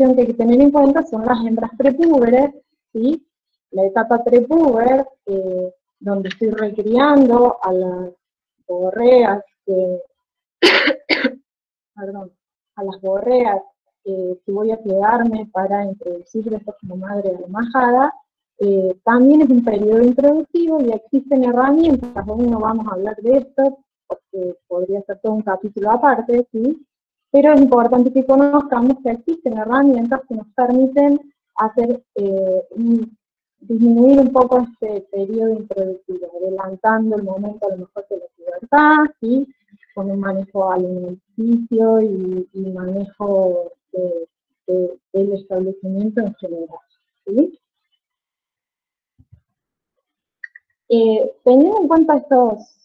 cuestión que hay que tener en cuenta son las hembras prepúberes, ¿sí? La etapa prepúber, donde estoy recriando a las borreas perdón, a las borreas que voy a quedarme para introducir después como madre de la majada, también es un periodo introductivo y existen herramientas. Hoy no vamos a hablar de esto porque podría ser todo un capítulo aparte, ¿sí? Pero es importante que conozcamos que existen herramientas que nos permiten hacer disminuir un poco este periodo introductivo, adelantando el momento a lo mejor de la pubertad, ¿sí? Con un manejo alimenticio y manejo del establecimiento en general, ¿sí? Teniendo en cuenta estos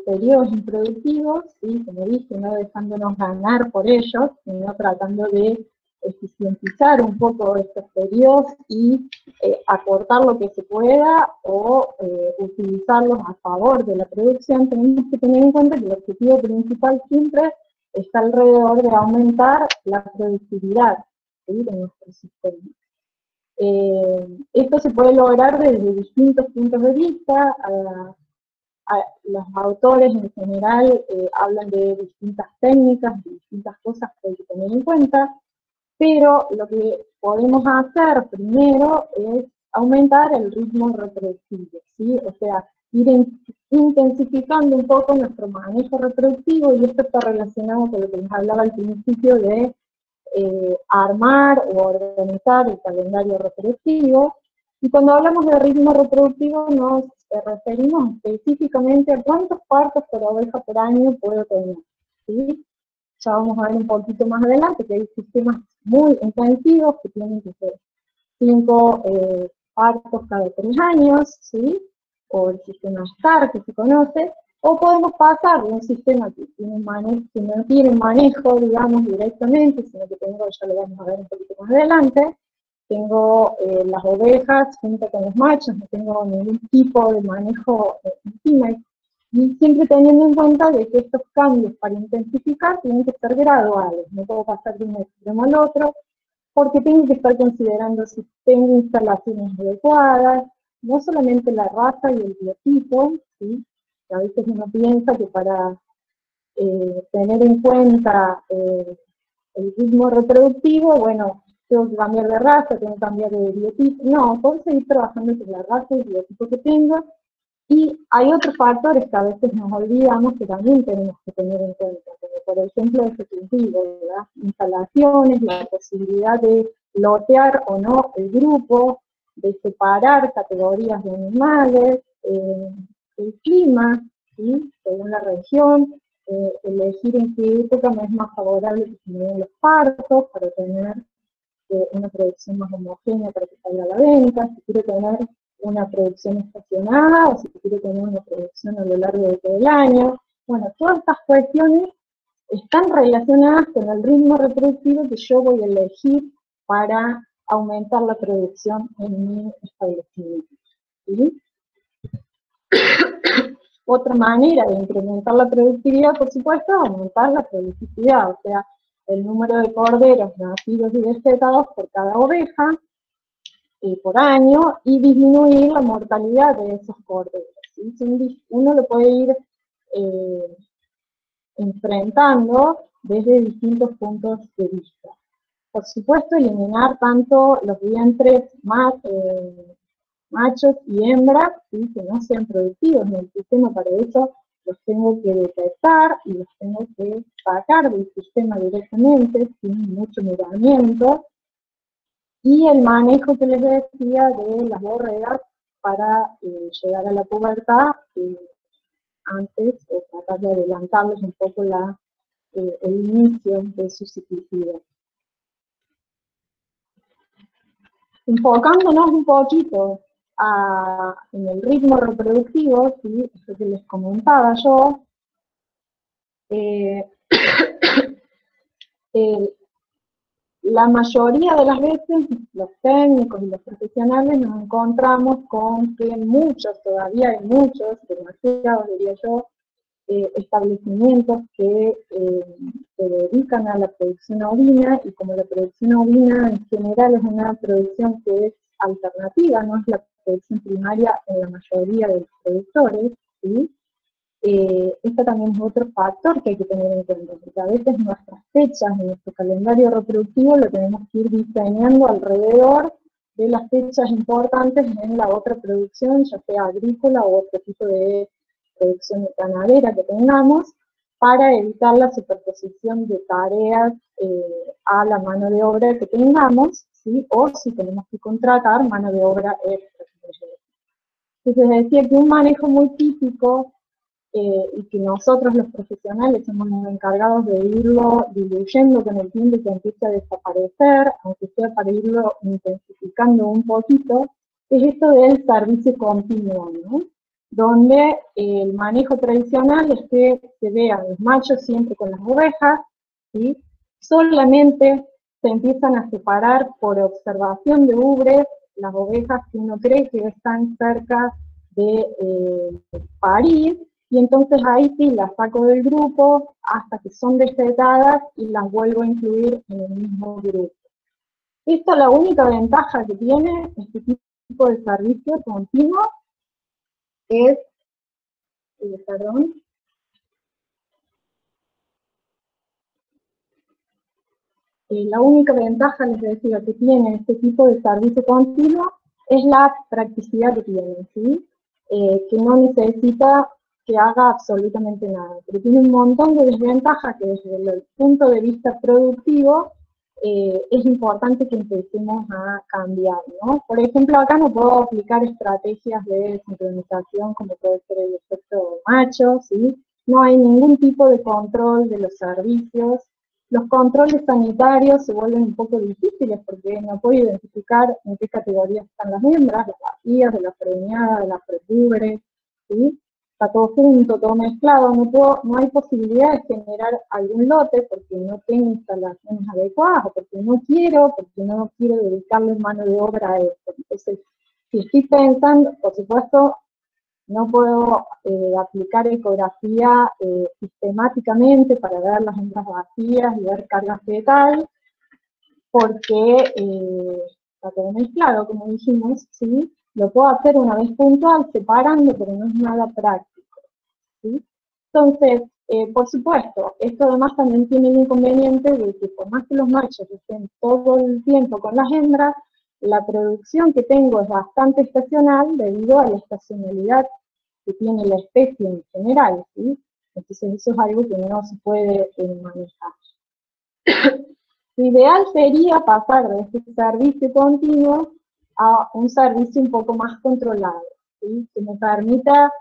periodos introductivos, ¿sí? Como dije, no dejándonos ganar por ellos, sino tratando de eficientizar un poco estos periodos y acortar lo que se pueda o utilizarlos a favor de la producción, tenemos que tener en cuenta que el objetivo principal siempre está alrededor de aumentar la productividad, ¿sí? De nuestro sistema. Esto se puede lograr desde distintos puntos de vista. Los autores en general hablan de distintas técnicas, de distintas cosas que hay que tener en cuenta, pero lo que podemos hacer primero es aumentar el ritmo reproductivo, ¿sí? O sea, ir intensificando un poco nuestro manejo reproductivo, y esto está relacionado con lo que les hablaba al principio de armar o organizar el calendario reproductivo. Y cuando hablamos de ritmo reproductivo nos referimos específicamente a cuántos partos por oveja por año puedo tener, ¿sí? Ya vamos a ver un poquito más adelante que hay sistemas muy intensivos que tienen que ser 5 partos cada 3 años, ¿sí? O el sistema STAR que se conoce, o podemos pasar de un sistema que, tiene un manejo, que no tiene un manejo, digamos, directamente, sino que tengo, ya lo vamos a ver un poquito más adelante, tengo las ovejas junto con los machos, no tengo ningún tipo de manejo encima, y siempre teniendo en cuenta de que estos cambios para intensificar tienen que ser graduales, no puedo pasar de un extremo al otro, porque tengo que estar considerando si tengo instalaciones adecuadas, no solamente la raza y el biotipo, ¿sí? A veces uno piensa que para tener en cuenta el ritmo reproductivo, bueno, tengo que cambiar de raza, tengo que cambiar de biotipo. No, puedo seguir trabajando con la raza y el biotipo que tengo. Y hay otros factores que a veces nos olvidamos que también tenemos que tener en cuenta, como por ejemplo ese cultivo, las instalaciones, la posibilidad de lotear o no el grupo, de separar categorías de animales, el clima, ¿sí? Según la región, elegir en qué época me es más favorable que se me den los partos para tener una producción más homogénea para que salga a la venta, si quiero tener una producción estacionada o si quiero tener una producción a lo largo de todo el año. Bueno, todas estas cuestiones están relacionadas con el ritmo reproductivo que yo voy a elegir para aumentar la producción en mi establecimiento, ¿sí? Otra manera de incrementar la productividad, por supuesto, es aumentar la productividad, o sea, el número de corderos nacidos y destetados por cada oveja por año, y disminuir la mortalidad de esos corderos, ¿sí? Uno lo puede ir enfrentando desde distintos puntos de vista. Por supuesto, eliminar tanto los vientres machos y hembras, ¿sí? Que no sean productivos en el sistema. Para eso los tengo que detectar y los tengo que sacar del sistema directamente, sin mucho miramiento. Y el manejo que les decía de las borregas para llegar a la pubertad antes, o tratar de adelantarles un poco el inicio de su ciclicidad. Enfocándonos un poquito en el ritmo reproductivo, ¿sí? Eso que les comentaba yo, la mayoría de las veces los técnicos y los profesionales nos encontramos con que muchos, todavía hay muchos, demasiados diría yo, establecimientos que se dedican a la producción ovina, y como la producción ovina en general es una producción que es alternativa, no es la producción primaria en la mayoría de los productores, ¿sí? Esto también es otro factor que hay que tener en cuenta, porque a veces nuestras fechas en nuestro calendario reproductivo lo tenemos que ir diseñando alrededor de las fechas importantes en la otra producción, ya sea agrícola o otro tipo de producción ganadera que tengamos, para evitar la superposición de tareas a la mano de obra que tengamos, ¿sí? O si tenemos que contratar mano de obra extra. Entonces decía que un manejo muy típico y que nosotros los profesionales somos los encargados de irlo diluyendo con el tiempo y que empiece a desaparecer, aunque sea para irlo intensificando un poquito, es esto del servicio continuo, ¿no? Donde el manejo tradicional es que se vean los machos siempre con las ovejas, ¿sí? Solamente se empiezan a separar por observación de ubres las ovejas que uno cree que están cerca de parir, y entonces ahí sí las saco del grupo hasta que son destetadas y las vuelvo a incluir en el mismo grupo. Esto, la única ventaja que tiene este tipo de servicio continuo es, perdón, la única ventaja, les decía, que tiene este tipo de servicio continuo es la practicidad que tiene, ¿sí? Que no necesita que haga absolutamente nada, pero tiene un montón de desventajas que desde el punto de vista productivo es importante que empecemos a cambiar, ¿no? Por ejemplo, acá no puedo aplicar estrategias de sincronización como puede ser el efecto macho, ¿sí? No hay ningún tipo de control de los servicios. Los controles sanitarios se vuelven un poco difíciles porque no puedo identificar en qué categorías están las hembras, las vacías, de la preñada, de la prepubre, ¿sí? Está todo junto, todo mezclado, no hay posibilidad de generar algún lote porque no tengo instalaciones adecuadas, o porque no quiero dedicarle mano de obra a esto. Entonces, si estoy pensando, por supuesto, no puedo aplicar ecografía sistemáticamente para ver las hembras vacías y ver cargas fetal, porque está todo mezclado, como dijimos, ¿sí? Lo puedo hacer una vez puntual, separando, pero no es nada práctico, ¿sí? Entonces, por supuesto, esto además también tiene el inconveniente de que por más que los machos estén todo el tiempo con las hembras, la producción que tengo es bastante estacional debido a la estacionalidad que tiene la especie en general, ¿sí? Entonces eso es algo que no se puede manejar. Lo ideal sería pasar de este servicio continuo a un servicio un poco más controlado, ¿sí? Que me permita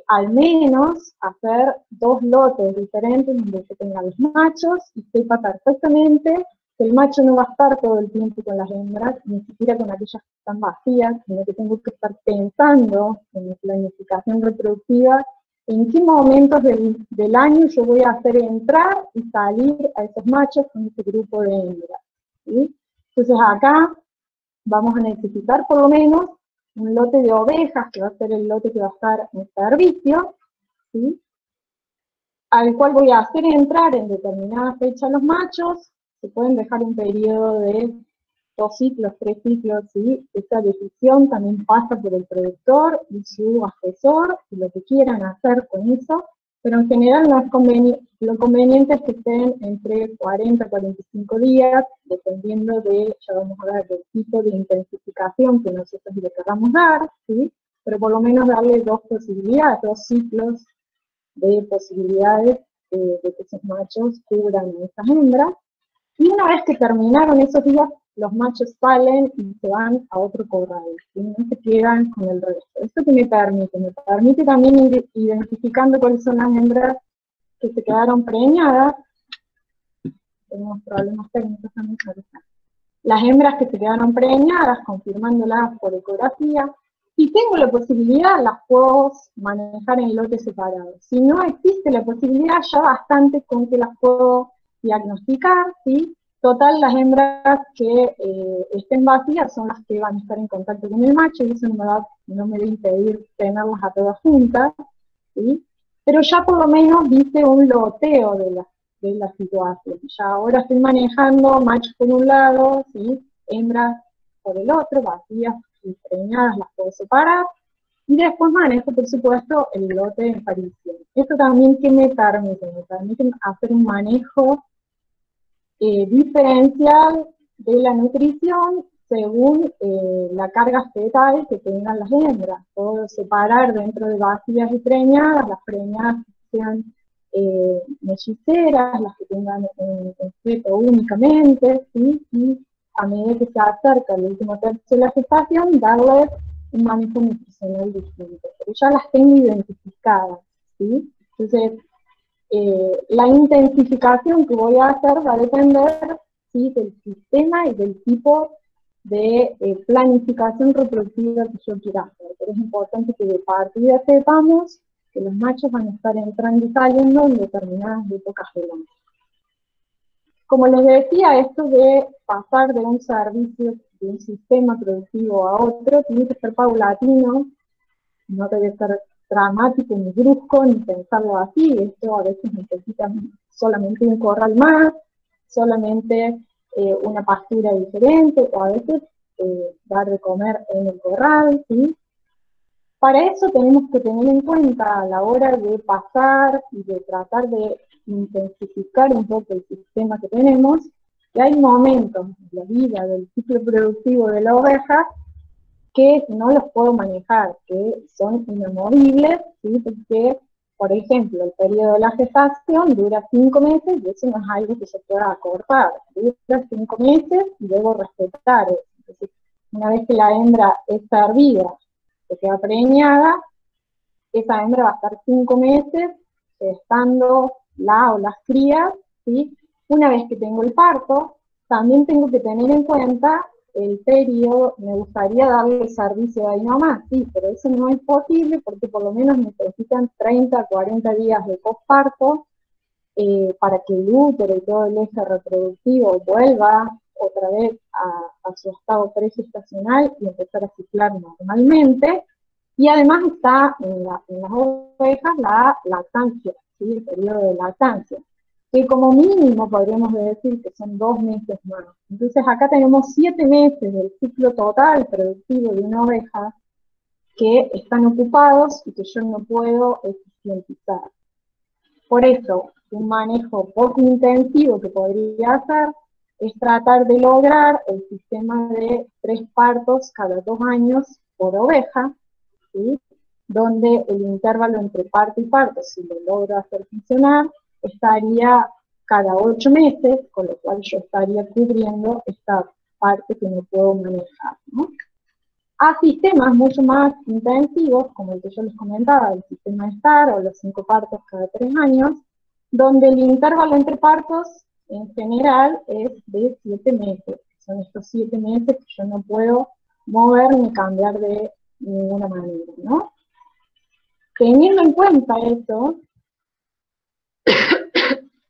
al menos hacer 2 lotes diferentes donde se tengan los machos y sepa perfectamente que el macho no va a estar todo el tiempo con las hembras, ni siquiera con aquellas que están vacías, sino que tengo que estar pensando en mi planificación reproductiva en qué momentos del año yo voy a hacer entrar y salir a esos machos con ese grupo de hembras, ¿sí? Entonces acá vamos a necesitar por lo menos un lote de ovejas, que va a ser el lote que va a estar en servicio, ¿sí? Al cual voy a hacer entrar en determinada fecha los machos. Se pueden dejar un periodo de 2 ciclos, 3 ciclos, ¿sí? Esta decisión también pasa por el productor y su asesor, y lo que quieran hacer con eso, pero en general no es lo conveniente es que estén entre 40 y 45 días, dependiendo de, ya vamos a ver, del tipo de intensificación que nosotros le queramos dar, ¿sí? Pero por lo menos darle 2 posibilidades, 2 ciclos de posibilidades de que esos machos cubran a esas hembras. Y una vez que terminaron esos días, los machos salen y se van a otro corral, y no se quedan con el resto. ¿Esto que me permite? Me permite también ir identificando cuáles son las hembras que se quedaron preñadas. Tenemos problemas técnicos también. Las hembras que se quedaron preñadas, confirmándolas por ecografía. Si tengo la posibilidad, las puedo manejar en lotes separados. Si no existe la posibilidad, ya bastante con que las puedo diagnosticar, ¿sí? Total, las hembras que estén vacías son las que van a estar en contacto con el macho, y eso no me va a impedir tenerlas a todas juntas, ¿sí? pero ya por lo menos dice un loteo de la situación. Ya ahora estoy manejando machos por un lado, ¿sí? Hembras por el otro, vacías y preñadas las puedo separar, y después manejo, por supuesto, el lote de aparición. Esto también que me permite hacer un manejo diferencial de la nutrición según la carga fetal que tengan las hembras. Puedo separar dentro de vacías y preñadas, las preñadas que sean melliceras, las que tengan un feto únicamente, ¿sí? Y a medida que se acerca el último tercio de la gestación, darle un manejo nutricional distinto. Pero ya las tengo identificadas, ¿sí? Entonces, la intensificación que voy a hacer va a depender, ¿sí?, del sistema y del tipo de planificación reproductiva que yo quiera hacer. Pero es importante que de partida sepamos que los machos van a estar entrando y saliendo en determinadas épocas del año. Como les decía, esto de pasar de un servicio, de un sistema productivo a otro, tiene que ser paulatino, no debe ser dramático ni brusco, ni pensarlo así. Esto a veces necesita solamente un corral más, solamente una pastura diferente, o a veces dar de comer en el corral, ¿sí? Para eso tenemos que tener en cuenta a la hora de pasar y de tratar de intensificar un poco el sistema que tenemos, que hay momentos de la vida del ciclo productivo de la oveja que no los puedo manejar, que son inamovibles, ¿sí? Porque, por ejemplo, el periodo de la gestación dura 5 meses y eso no es algo que se pueda acortar, dura 5 meses y debo respetar eso. Entonces, una vez que la hembra es servida, que queda preñada, esa hembra va a estar 5 meses gestando la o las crías, ¿sí? Una vez que tengo el parto, también tengo que tener en cuenta el periodo. Me gustaría darle el servicio ahí nomás, sí, pero eso no es posible porque por lo menos necesitan 30 a 40 días de posparto para que el útero y todo el eje reproductivo vuelva otra vez a su estado pregestacional y empezar a ciclar normalmente. Y además está en las ovejas la lactancia, ¿sí? El periodo de lactancia, que como mínimo podríamos decir que son 2 meses más. Entonces acá tenemos 7 meses del ciclo total productivo de una oveja que están ocupados y que yo no puedo eficientizar. Por eso, un manejo poco intensivo que podría hacer es tratar de lograr el sistema de 3 partos cada 2 años por oveja, ¿sí? Donde el intervalo entre parto y parto, si lo logro hacer funcionar, estaría cada 8 meses, con lo cual yo estaría cubriendo esta parte que no puedo manejar, ¿no? A sistemas mucho más intensivos, como el que yo les comentaba, el sistema STAR o los 5 partos cada 3 años, donde el intervalo entre partos en general es de 7 meses. Son estos 7 meses que yo no puedo mover ni cambiar de ninguna manera, ¿no? Teniendo en cuenta eso,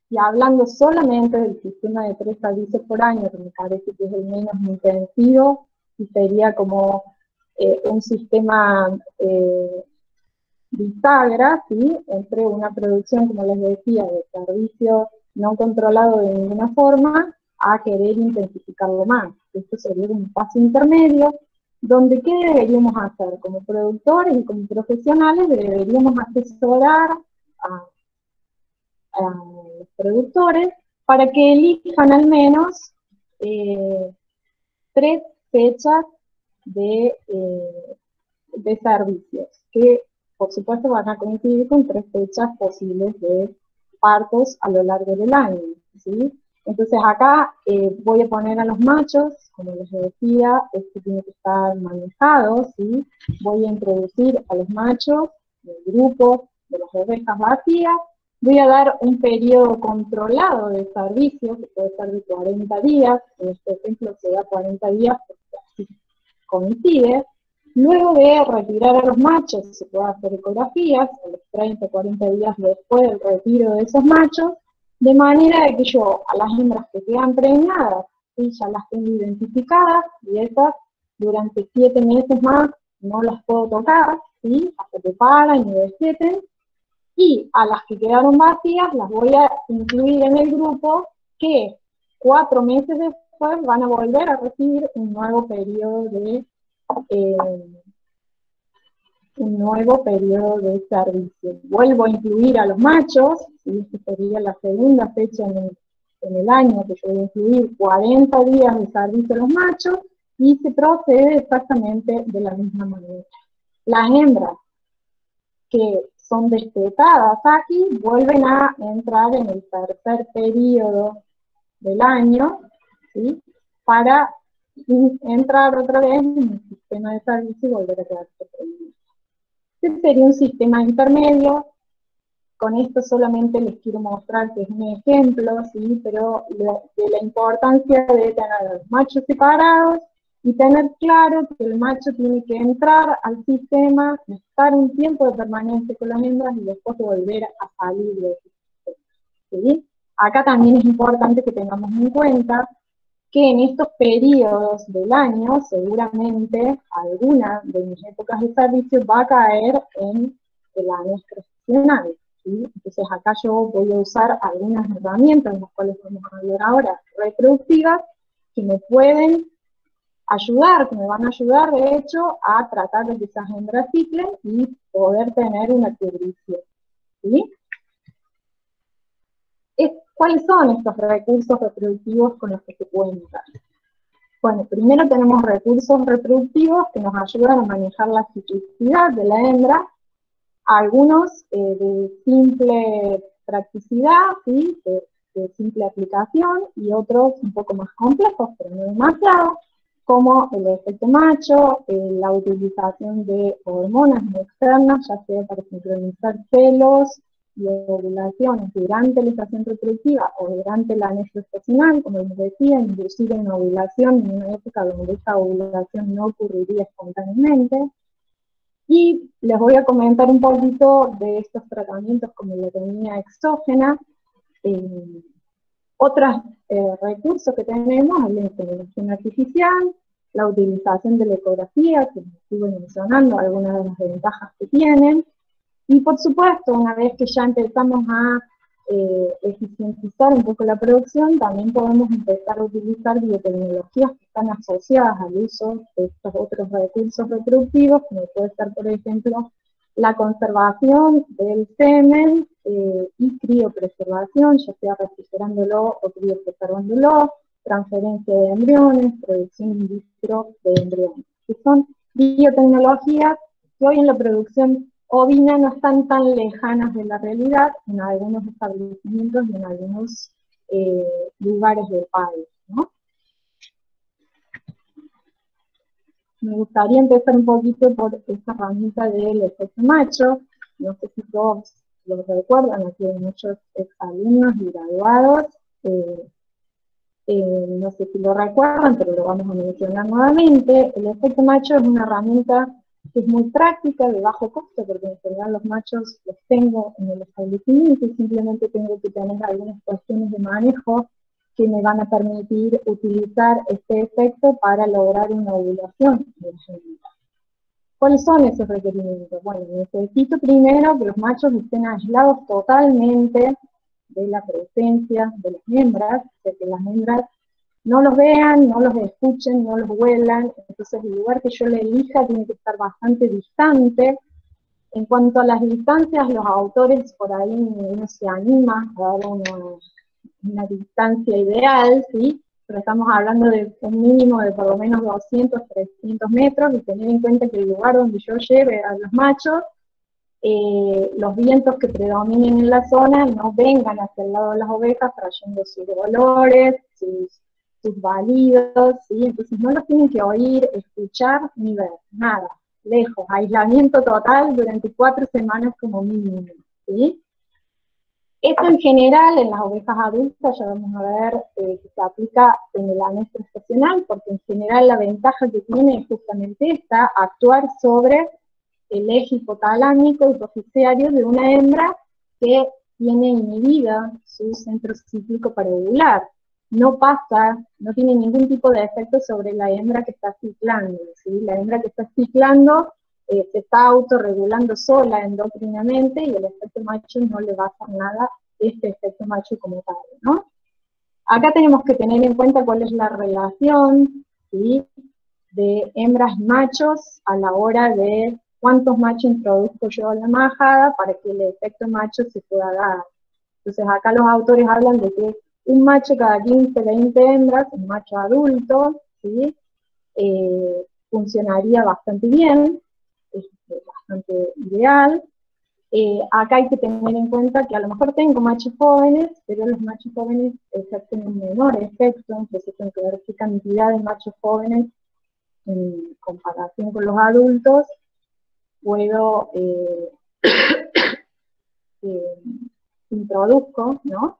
y hablando solamente del sistema de 3 servicios por año, que me parece que es el menos intensivo, y sería como un sistema bisagra, ¿sí?, entre una producción, como les decía, de servicio no controlado de ninguna forma, a querer intensificarlo más. Esto sería un paso intermedio, donde ¿qué deberíamos hacer? Como productores y como profesionales deberíamos asesorar a los productores para que elijan al menos 3 fechas de servicios, que por supuesto van a coincidir con 3 fechas posibles de partos a lo largo del año, ¿sí? Entonces acá voy a poner a los machos, como les decía, esto tiene que estar manejado, ¿sí? Voy a introducir a los machos en el grupo de las ovejas vacías, voy a dar un periodo controlado de servicio, que puede ser de 40 días, en este ejemplo se da 40 días porque así coincide. Luego de retirar a los machos, se puede hacer ecografías a los 30 o 40 días después del retiro de esos machos, de manera de que yo a las hembras que quedan preñadas, ¿sí?, ya las tengo identificadas, y esas durante 7 meses más no las puedo tocar, ¿sí?, hasta que paran y desteten. Y a las que quedaron vacías las voy a incluir en el grupo que 4 meses después van a volver a recibir un nuevo periodo de servicio. Vuelvo a incluir a los machos, ¿sí? Esta sería la segunda fecha en el año que yo voy a incluir 40 días de servicio a los machos, y se procede exactamente de la misma manera. Las hembras que son destetadas aquí vuelven a entrar en el tercer periodo del año, ¿sí? Para entrar otra vez en el sistema de servicio y volver a quedarse preñadas. Este sería un sistema intermedio. Con esto solamente les quiero mostrar que es un ejemplo, ¿sí? Pero de la importancia de tener a los machos separados y tener claro que el macho tiene que entrar al sistema, estar un tiempo de permanencia con las hembras y después volver a salir de ese sistema, ¿sí? Acá también es importante que tengamos en cuenta que en estos periodos del año, seguramente alguna de mis épocas de servicio va a caer en el año gestacional, ¿sí? Entonces acá yo voy a usar algunas herramientas, las cuales vamos a hablar ahora, reproductivas, que me pueden ayudar, que me van a ayudar de hecho a tratar de que esas hembras ciclen y poder tener una producción, ¿sí? ¿Cuáles son estos recursos reproductivos con los que se pueden usar? Bueno, primero tenemos recursos reproductivos que nos ayudan a manejar la ciclicidad de la hembra, algunos de simple practicidad, ¿sí? de simple aplicación, y otros un poco más complejos, pero no demasiado, como el efecto macho, la utilización de hormonas externas, ya sea para sincronizar celos y ovulaciones durante la estación reproductiva o durante la anexo estacional, como les decía, inducir en ovulación en una época donde esta ovulación no ocurriría espontáneamente. Y les voy a comentar un poquito de estos tratamientos como la economía exógena. Otros recursos que tenemos es la inseminación artificial, la utilización de la ecografía, que les estuve mencionando algunas de las ventajas que tienen. Y por supuesto, una vez que ya empezamos a eficientizar un poco la producción, también podemos empezar a utilizar biotecnologías que están asociadas al uso de estos otros recursos reproductivos, como puede ser, por ejemplo, la conservación del semen y criopreservación, ya sea refrigerándolo o criopreservándolo, transferencia de embriones, producción in vitro de embriones, que son biotecnologías que hoy en la producción ovina no están tan lejanas de la realidad en algunos establecimientos y en algunos lugares del país, ¿no? Me gustaría empezar un poquito por esta herramienta del efecto macho. No sé si todos lo recuerdan, aquí hay muchos exalumnos y graduados. No sé si lo recuerdan, pero lo vamos a mencionar nuevamente. El efecto macho es una herramienta que es muy práctica, de bajo costo, porque en general los machos los tengo en el establecimiento y simplemente tengo que tener algunas cuestiones de manejo que me van a permitir utilizar este efecto para lograr una ovulación de la hembra. ¿Cuáles son esos requerimientos? Bueno, necesito primero que los machos estén aislados totalmente de la presencia de las hembras, de que las hembras no los vean, no los escuchen, no los huelan. Entonces el lugar que yo le elija tiene que estar bastante distante. En cuanto a las distancias, los autores por ahí no se anima a dar una distancia ideal, ¿sí? Pero estamos hablando de un mínimo de por lo menos 200, 300 metros, y tener en cuenta que el lugar donde yo lleve a los machos, los vientos que predominen en la zona no vengan hacia el lado de las ovejas trayendo sus dolores, sus balidos, ¿sí? Entonces no los tienen que oír, escuchar, ni ver, nada, lejos, aislamiento total durante 4 semanas como mínimo, ¿sí? Esto en general en las ovejas adultas ya vamos a ver que se aplica en el anexo estacional, porque en general la ventaja que tiene es justamente esta, actuar sobre el eje hipotalámico hipoficiario de una hembra que tiene inhibida su centro cíclico para ovular. No pasa, no tiene ningún tipo de efecto sobre la hembra que está ciclando, ¿sí? La hembra que está ciclando se está autorregulando sola endocrinamente y el efecto macho no le va a hacer nada este efecto macho como tal, ¿no? Acá tenemos que tener en cuenta cuál es la relación, ¿sí?, de hembras y machos a la hora de cuántos machos introduzco yo a la majada para que el efecto macho se pueda dar. Entonces acá los autores hablan de que un macho cada 15, 20 hembras, un macho adulto, ¿sí?, funcionaría bastante bien, es bastante ideal. Acá hay que tener en cuenta que a lo mejor tengo machos jóvenes, pero los machos jóvenes ejercen un menor efecto, entonces tengo que ver qué cantidad de machos jóvenes en comparación con los adultos puedo introduzco, ¿no?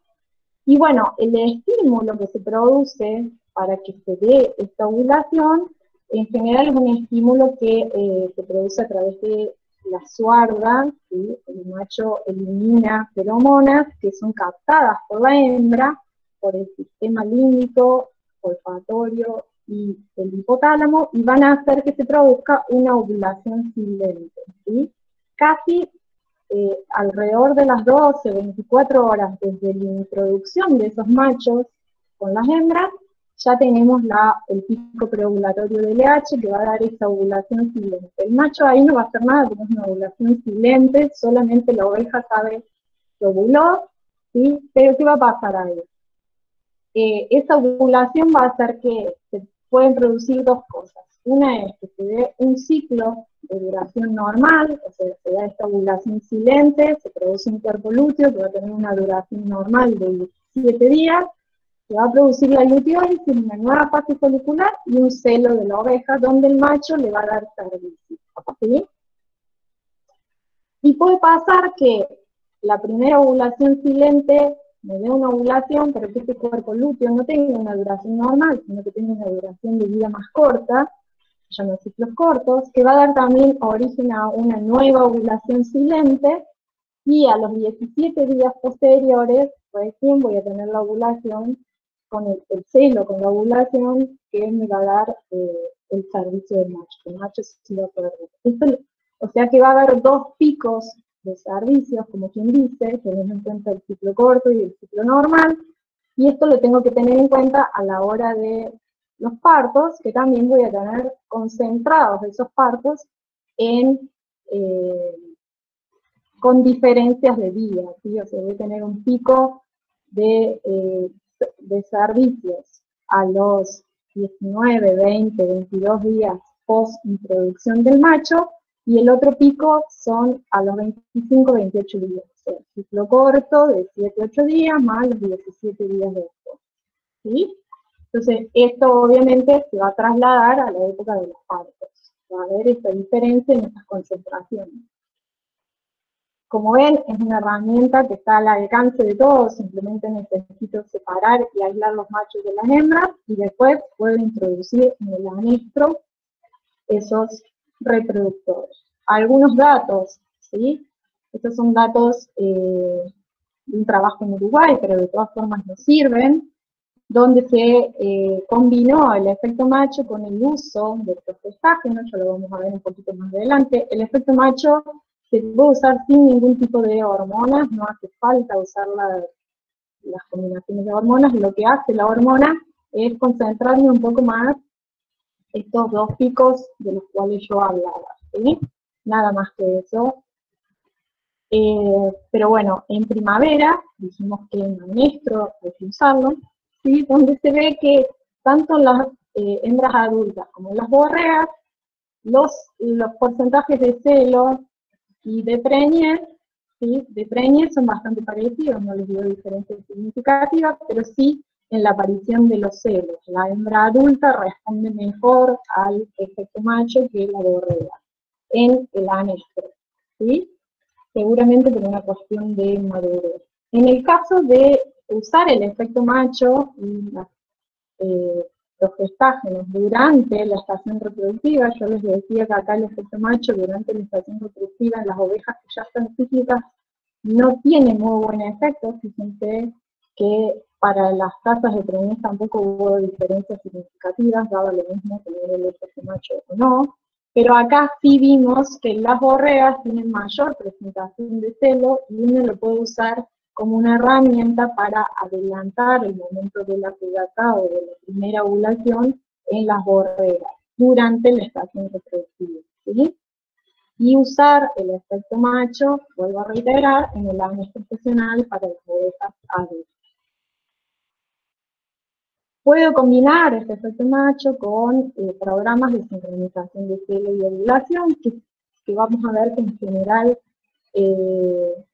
Y bueno, el estímulo que se produce para que se dé esta ovulación, en general es un estímulo que se produce a través de la suarda, ¿sí? El macho elimina feromonas que son captadas por la hembra, por el sistema límbico, olfatorio y el hipotálamo, y van a hacer que se produzca una ovulación silente, ¿sí? Casi alrededor de las 12, 24 horas desde la introducción de esos machos con las hembras, ya tenemos el pico preovulatorio del LH que va a dar esa ovulación silente. El macho ahí no va a hacer nada porque es una ovulación silente, solamente la oveja sabe que ovuló, ¿sí? Pero ¿qué va a pasar ahí? Esa ovulación va a hacer que se pueden producir dos cosas. Una es que se dé un ciclo de duración normal, o sea, se da esta ovulación silente, se produce un cuerpo lúteo que va a tener una duración normal de 17 días, se va a producir la luteólisis, una nueva fase folicular y un celo de la oveja, donde el macho le va a dar servicio, ¿sí? Y puede pasar que la primera ovulación silente me dé una ovulación, pero que este cuerpo lúteo no tenga una duración normal, sino que tenga una duración de vida más corta, se llaman ciclos cortos, que va a dar también origen a una nueva ovulación silente, y a los 17 días posteriores, recién voy a tener la ovulación con el celo, con la ovulación, que me va a dar el servicio del macho. El macho sí va a poder ver. O sea que va a haber dos picos de servicios, como quien dice, teniendo en cuenta el ciclo corto y el ciclo normal, y esto lo tengo que tener en cuenta a la hora de los partos, que también voy a tener concentrados esos partos en, con diferencias de días, ¿sí? O sea, voy a tener un pico de servicios a los 19, 20, 22 días post introducción del macho, y el otro pico son a los 25, 28 días. O sea, ciclo corto de 7, 8 días más los 17 días después, ¿sí? Entonces, esto obviamente se va a trasladar a la época de los partos. Va a haber esta diferencia en estas concentraciones. Como ven, es una herramienta que está al alcance de todos, simplemente necesito separar y aislar los machos de las hembras, y después puedo introducir en el anestro esos reproductores. Algunos datos, ¿sí? Estos son datos de un trabajo en Uruguay, pero de todas formas nos sirven, donde se combinó el efecto macho con el uso del progestágeno, ya lo vamos a ver un poquito más adelante. El efecto macho se puede usar sin ningún tipo de hormonas, no hace falta usar las combinaciones de hormonas, lo que hace la hormona es concentrarme un poco más estos dos picos de los cuales yo hablaba, ¿sí? Nada más que eso. Pero bueno, en primavera, dijimos que en anestro hay que usarlo, ¿sí? Donde se ve que tanto las hembras adultas como las borregas, los porcentajes de celo y de preñez, ¿sí? De preñez son bastante parecidos, no les digo diferencias significativas, pero sí en la aparición de los celos. La hembra adulta responde mejor al efecto macho que la borrega en el anestro, ¿sí? Seguramente por una cuestión de madurez. En el caso de usar el efecto macho y los gestágenos durante la estación reproductiva, yo les decía que acá el efecto macho durante la estación reproductiva en las ovejas que ya están cíclicas no tiene muy buen efecto. Fíjense que para las tasas de preñez tampoco hubo diferencias significativas, daba lo mismo tener el efecto macho o no. Pero acá sí vimos que las borregas tienen mayor presentación de celo y uno lo puede usar como una herramienta para adelantar el momento de la pegata o de la primera ovulación en las borregas durante la estación reproductiva, ¿sí? Y usar el efecto macho, vuelvo a reiterar, en el año estacional para las ovejas adultas. Puedo combinar este efecto macho con programas de sincronización de celo y ovulación, que vamos a ver que en general en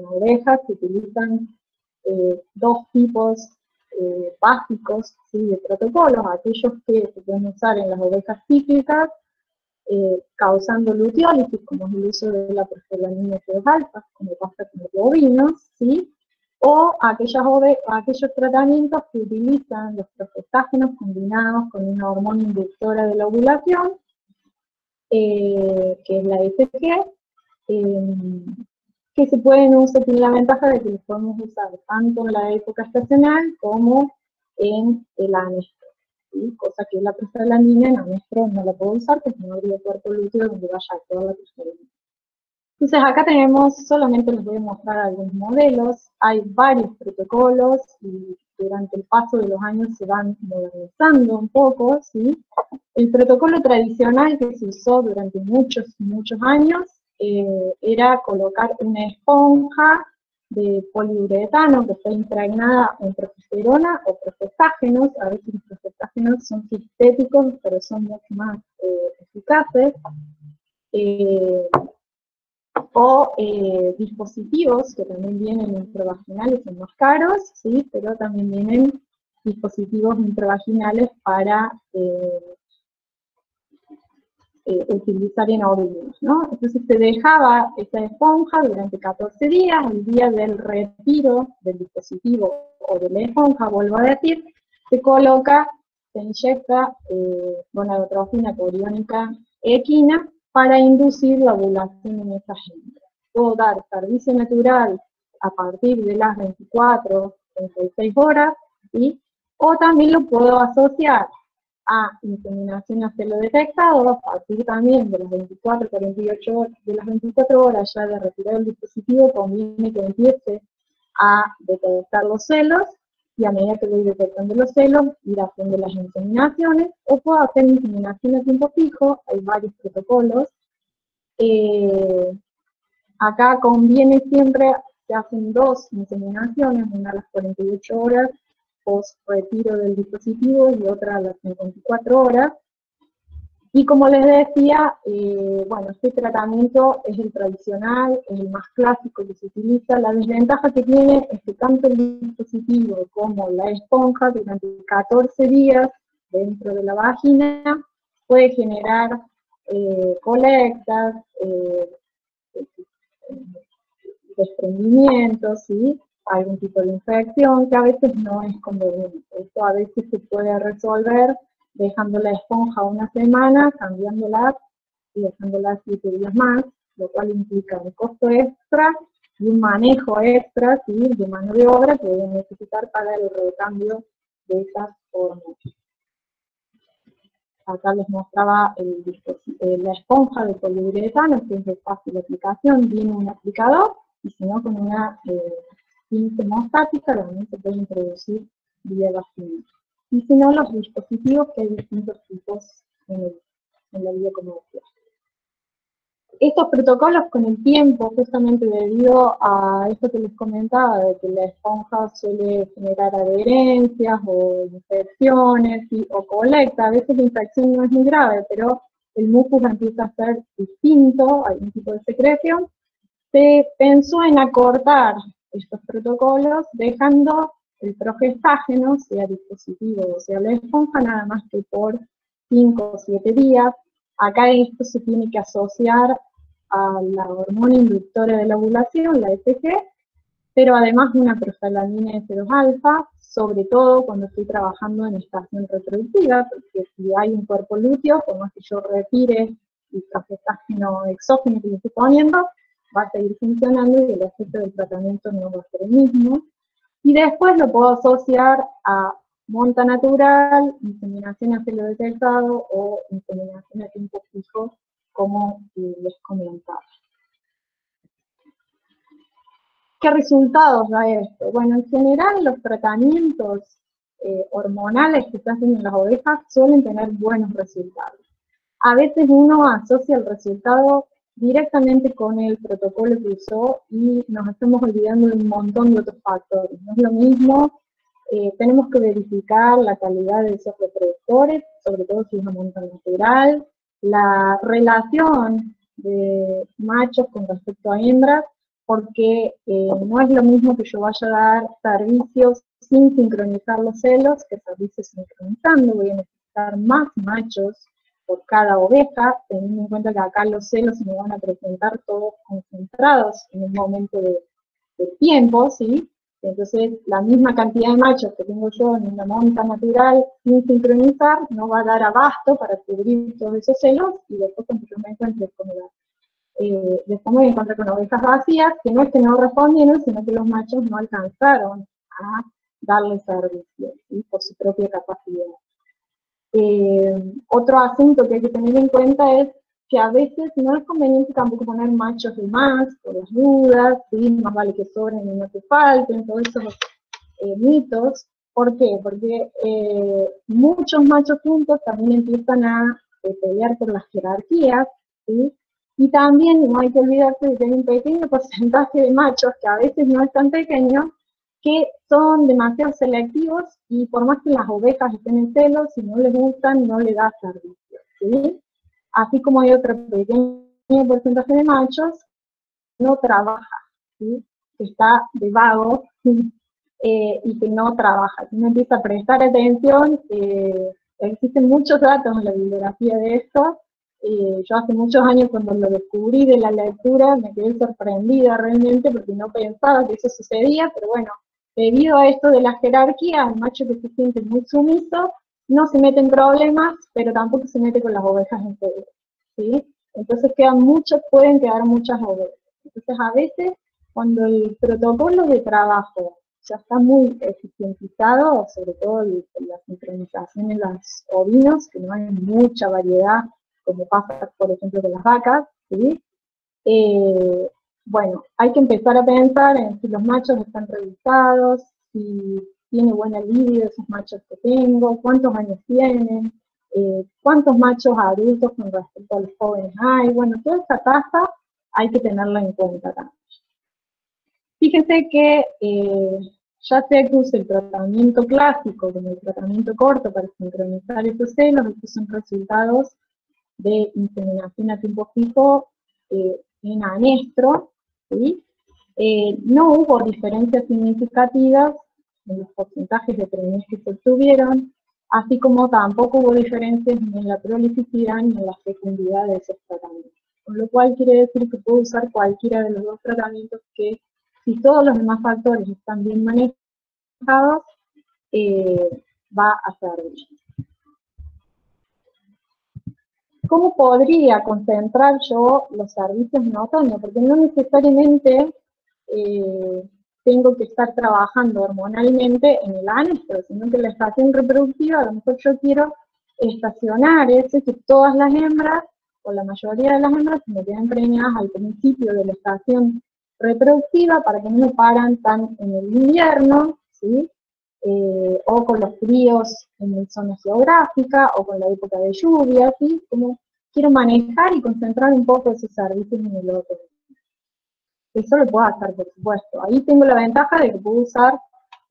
ovejas se utilizan dos tipos básicos, ¿sí?, de protocolos, aquellos que se pueden usar en las ovejas cíclicas, causando luteólisis, como es el uso de la prostaglandina F2-alfa, como pasa con los bovinos, ¿sí?, o aquellos tratamientos que utilizan los progestágenos combinados con una hormona inductora de la ovulación, que es la FG, que se pueden usar, tiene la ventaja de que los podemos usar tanto en la época estacional como en el anestro, ¿sí? Cosa que la prostaglandina en anestro no la puedo usar porque no habría cuerpo lúteo donde vaya toda la prostaglandina. Entonces acá tenemos, solamente les voy a mostrar algunos modelos, hay varios protocolos y durante el paso de los años se van modernizando un poco, ¿sí? El protocolo tradicional que se usó durante muchos años era colocar una esponja de poliuretano que está impregnada en progesterona o progestágenos. A veces los progestágenos son sintéticos, pero son mucho más eficaces. O dispositivos que también vienen intravaginales, son más caros, ¿sí?, pero también vienen dispositivos intravaginales para utilizar en óvulos, ¿no? Entonces se dejaba esa esponja durante 14 días, el día del retiro del dispositivo o de la esponja, vuelvo a decir, se coloca, se inyecta gonadotrofina coriónica equina para inducir la ovulación en esa hembra. Puedo dar servicio natural a partir de las 24, 36 horas, ¿sí?, o también lo puedo asociar a inseminación a celo detectado a partir también de las 24, 48 horas, de las 24 horas ya de retirar el dispositivo, conviene que empiece a detectar los celos, y a medida que voy detectando los celos, ir haciendo las inseminaciones, o puedo hacer inseminación a tiempo fijo, hay varios protocolos. Acá conviene siempre, se hacen dos inseminaciones, una a las 48 horas, post retiro del dispositivo, y otra a las 54 horas. Y como les decía, bueno, este tratamiento es el tradicional, es el más clásico que se utiliza. La desventaja que tiene es que tanto el dispositivo como la esponja durante 14 días dentro de la vagina puede generar colectas, desprendimientos, ¿sí?, algún tipo de infección que a veces no es conveniente. Esto a veces se puede resolver dejando la esponja una semana, cambiándola y dejándola 7 días más, lo cual implica un costo extra y un manejo extra, ¿sí?, de mano de obra que voy a necesitar para el recambio de esas hormonas. Acá les mostraba la esponja de poliuretano, que es de fácil aplicación, viene un aplicador, y si no, con una cinta hemostática también se puede introducir vía vaginal. Y si no, los dispositivos, que hay distintos tipos en la vía comercial. Estos protocolos con el tiempo, justamente debido a esto que les comentaba, de que la esponja suele generar adherencias o infecciones, ¿sí?, o colecta, a veces la infección no es muy grave, pero el mucus empieza a ser distinto, hay un tipo de secreción, se pensó en acortar estos protocolos dejando el progestágeno, sea dispositivo o sea la esponja, nada más que por 5 o 7 días. Acá esto se tiene que asociar a la hormona inductora de la ovulación, la FG, pero además una prostaglandina F2-alfa, sobre todo cuando estoy trabajando en estación reproductiva, porque si hay un cuerpo lúteo, por más que yo retire el progestágeno exógeno que le estoy poniendo, va a seguir funcionando y el efecto del tratamiento no va a ser el mismo. Y después lo puedo asociar a monta natural, inseminación a celo detectado o inseminación a tiempo fijo, como les comentaba. ¿Qué resultados da esto? Bueno, en general los tratamientos hormonales que se hacen en las ovejas suelen tener buenos resultados. A veces uno asocia el resultado directamente con el protocolo que usó y nos estamos olvidando de un montón de otros factores. No es lo mismo, tenemos que verificar la calidad de esos reproductores, sobre todo si es una monta natural, la relación de machos con respecto a hembras, porque no es lo mismo que yo vaya a dar servicios sin sincronizar los celos que servicios sincronizando. Voy a necesitar más machos por cada oveja, teniendo en cuenta que acá los celos se me van a presentar todos concentrados en un momento de tiempo, ¿sí? Entonces, la misma cantidad de machos que tengo yo en una monta natural sin sincronizar no va a dar abasto para cubrir todos esos celos, y después cuando yo me encuentre con después me voy a encontrar con ovejas vacías, que no es que no respondieron, sino que los machos no alcanzaron a darle servicio, ¿sí? Por su propia capacidad. Otro asunto que hay que tener en cuenta es que a veces no es conveniente tampoco poner machos de más, por las dudas, ¿sí? Más vale que sobren y no te falten, todos esos mitos. ¿Por qué? Porque muchos machos juntos también empiezan a pelear por las jerarquías, ¿sí? Y también no hay que olvidarse de que hay un pequeño porcentaje de machos, que a veces no es tan pequeño, que son demasiado selectivos y por más que las ovejas estén en celos, si no les gustan, no les da servicio, ¿sí? Así como hay otro pequeño porcentaje de machos que no trabaja, ¿sí? Que está de vago, ¿sí? Y que no trabaja. Si uno empieza a prestar atención, existen muchos datos en la bibliografía de esto. Yo hace muchos años cuando lo descubrí de la lectura me quedé sorprendida realmente porque no pensaba que eso sucedía, pero bueno, debido a esto de la jerarquía, el macho que se siente muy sumiso no se mete en problemas, pero tampoco se mete con las ovejas en serio, ¿sí? Entonces pueden quedar muchas ovejas. Entonces a veces cuando el protocolo de trabajo ya está muy eficientizado, sobre todo la sincronización en los ovinos, que no hay mucha variedad, como pasa, por ejemplo, con las vacas, ¿sí? Bueno, hay que empezar a pensar en si los machos están revisados, si tiene buena libido esos machos que tengo, cuántos años tienen, cuántos machos adultos con respecto a los jóvenes hay. Bueno, toda esa tasa hay que tenerla en cuenta también. Fíjense que ya sea que use el tratamiento clásico como el tratamiento corto para sincronizar esos celos, estos son resultados de inseminación a tiempo fijo en anestro, ¿sí? No hubo diferencias significativas en los porcentajes de preñez que se obtuvieron, así como tampoco hubo diferencias ni en la prolificidad ni en la fecundidad de esos tratamientos. Con lo cual quiere decir que puedo usar cualquiera de los dos tratamientos que, si todos los demás factores están bien manejados, va a servir. ¿Cómo podría concentrar yo los servicios en otoño? Porque no necesariamente tengo que estar trabajando hormonalmente en el anestro, sino que la estación reproductiva, a lo mejor yo quiero estacionar eso, que todas las hembras, o la mayoría de las hembras, se me queden preñadas al principio de la estación reproductiva para que no me paran tan en el invierno, ¿sí? O con los fríos en mi zona geográfica, o con la época de lluvia, ¿sí? Como quiero manejar y concentrar un poco esos servicios en el otro. Eso lo puedo hacer, por supuesto. Ahí tengo la ventaja de que puedo usar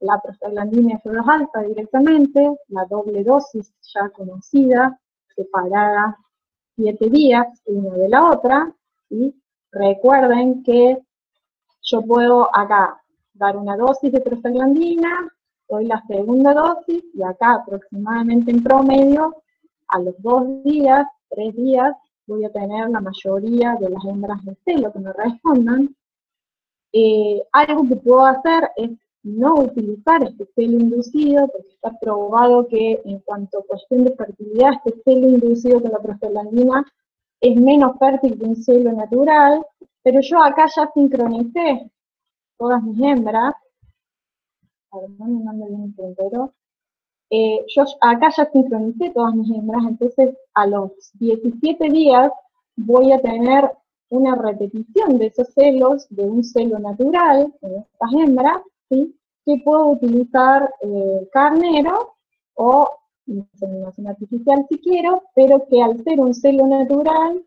la prostaglandina F2 alfa directamente, la doble dosis ya conocida, separada 7 días una de la otra, ¿sí? Recuerden que yo puedo acá dar una dosis de prostaglandina, doy la segunda dosis, y acá aproximadamente en promedio, a los 2 días, 3 días, voy a tener la mayoría de las hembras de celo que me respondan. Algo que puedo hacer es no utilizar este celo inducido, porque está probado que en cuanto a cuestión de fertilidad, este celo inducido con la prostaglandina es menos fértil que un celo natural, pero yo acá ya sincronicé todas mis hembras. A ver, no me mando bien el puntero. yo acá ya sincronicé todas mis hembras, entonces a los 17 días voy a tener una repetición de esos celos, de un celo natural en estas hembras, ¿sí? Que puedo utilizar carnero o inseminación artificial si quiero, pero que al ser un celo natural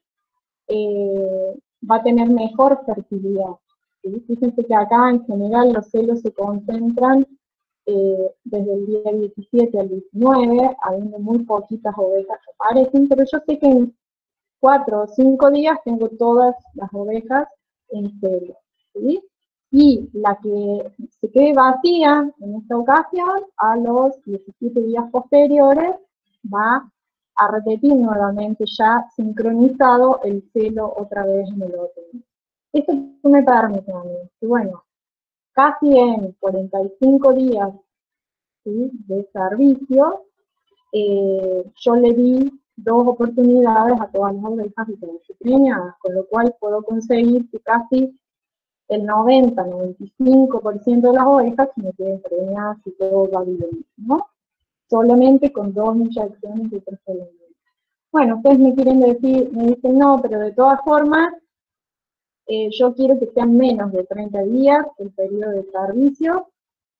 va a tener mejor fertilidad. ¿Sí? Fíjense que acá en general los celos se concentran desde el día 17 al 19, habiendo muy poquitas ovejas que aparecen, pero yo sé que en 4 o 5 días tengo todas las ovejas en celo, ¿sí? Y la que se quede vacía en esta ocasión, a los 17 días posteriores, va a repetir nuevamente ya sincronizado el celo otra vez en el otro. Esto me permite a mí, que bueno, casi en 45 días, ¿sí?, de servicio, yo le di 2 oportunidades a todas las ovejas y quedarse preñadas, con lo cual puedo conseguir que casi el 90-95% de las ovejas me queden preñadas y todo va bien, ¿no? Solamente con 2 inyecciones de progesterona. Bueno, ustedes me quieren decir, me dicen no, pero de todas formas, yo quiero que sean menos de 30 días el periodo de servicio.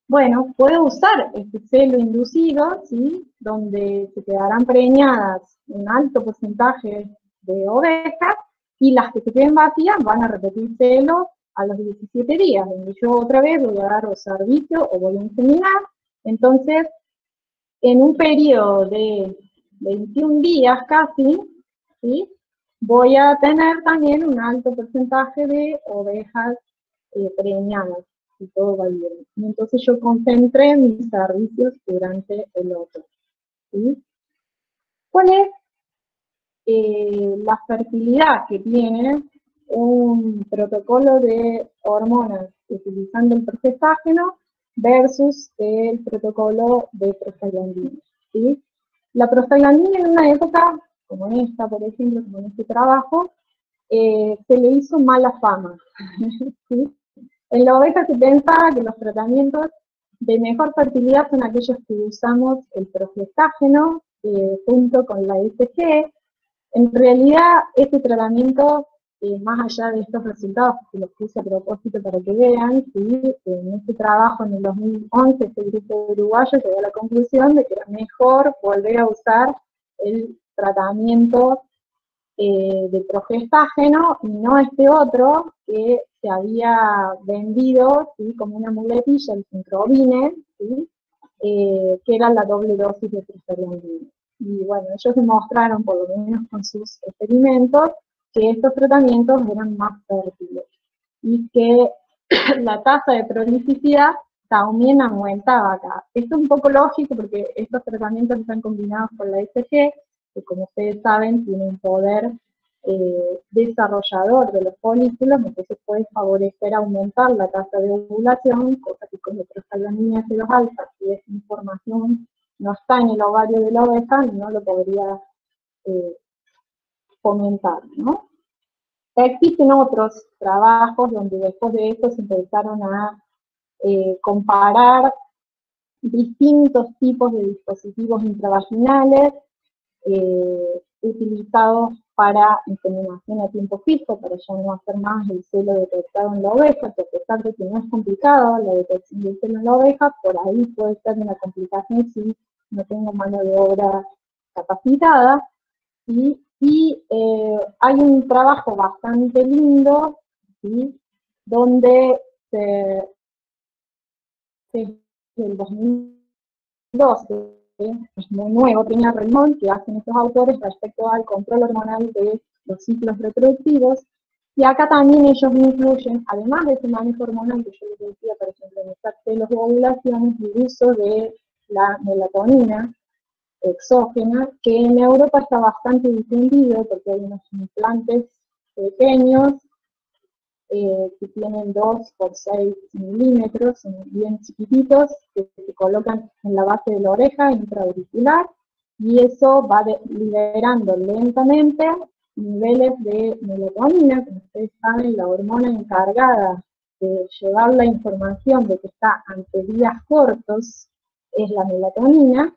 Bueno, puedo usar este celo inducido, ¿sí?, donde se quedarán preñadas un alto porcentaje de ovejas, y las que se queden vacías van a repetir celo a los 17 días, donde yo otra vez voy a dar o servicio o voy a inseminar. Entonces, en un periodo de 21 días casi, ¿sí?, voy a tener también un alto porcentaje de ovejas preñadas, y todo va bien. Y entonces yo concentré mis servicios durante el otro, ¿sí? ¿Cuál es la fertilidad que tiene un protocolo de hormonas utilizando el progestágeno versus el protocolo de prostaglandina, ¿sí? La prostaglandina en una época como esta, por ejemplo, como en este trabajo, se le hizo mala fama, ¿sí? En la oveja se pensaba que los tratamientos de mejor fertilidad son aquellos que usamos el progestágeno junto con la ESG. En realidad, este tratamiento, más allá de estos resultados, que los puse a propósito para que vean, ¿sí?, en este trabajo en el 2011, este grupo uruguayo llegó a la conclusión de que era mejor volver a usar el tratamiento de progestágeno y no este otro que se había vendido, ¿sí?, como una muletilla, el Syncrovine, ¿sí?, que era la doble dosis de prostaglandina. Y bueno, ellos demostraron, por lo menos con sus experimentos, que estos tratamientos eran más fértiles y que la tasa de prolificidad también aumentaba acá. Esto es un poco lógico porque estos tratamientos están combinados con la ESG, que como ustedes saben tiene un poder desarrollador de los folículos, entonces puede favorecer aumentar la tasa de ovulación, cosa que con la prostaglandina y los alfa, si esa información no está en el ovario de la oveja, no lo podría fomentar, ¿no? Existen otros trabajos donde después de esto se empezaron a comparar distintos tipos de dispositivos intravaginales utilizados para inseminación a tiempo fijo, para ya no hacer más el celo detectado en la oveja, que a pesar de que no es complicado la detección del celo en la oveja, por ahí puede ser una complicación si no tengo mano de obra capacitada. Y hay un trabajo bastante lindo, ¿sí?, donde desde el 2012, es muy nuevo, Peña Raimón, que hacen estos autores respecto al control hormonal de los ciclos reproductivos, y acá también ellos incluyen, además de ese manejo hormonal que yo les decía para sincronizar celos de ovulaciones, el uso de la melatonina exógena, que en Europa está bastante difundido porque hay unos implantes pequeños que tienen 2 por 6 milímetros, bien chiquititos, que se colocan en la base de la oreja intraauricular, y eso va liberando lentamente niveles de melatonina, como ustedes saben, la hormona encargada de llevar la información de que está ante días cortos es la melatonina,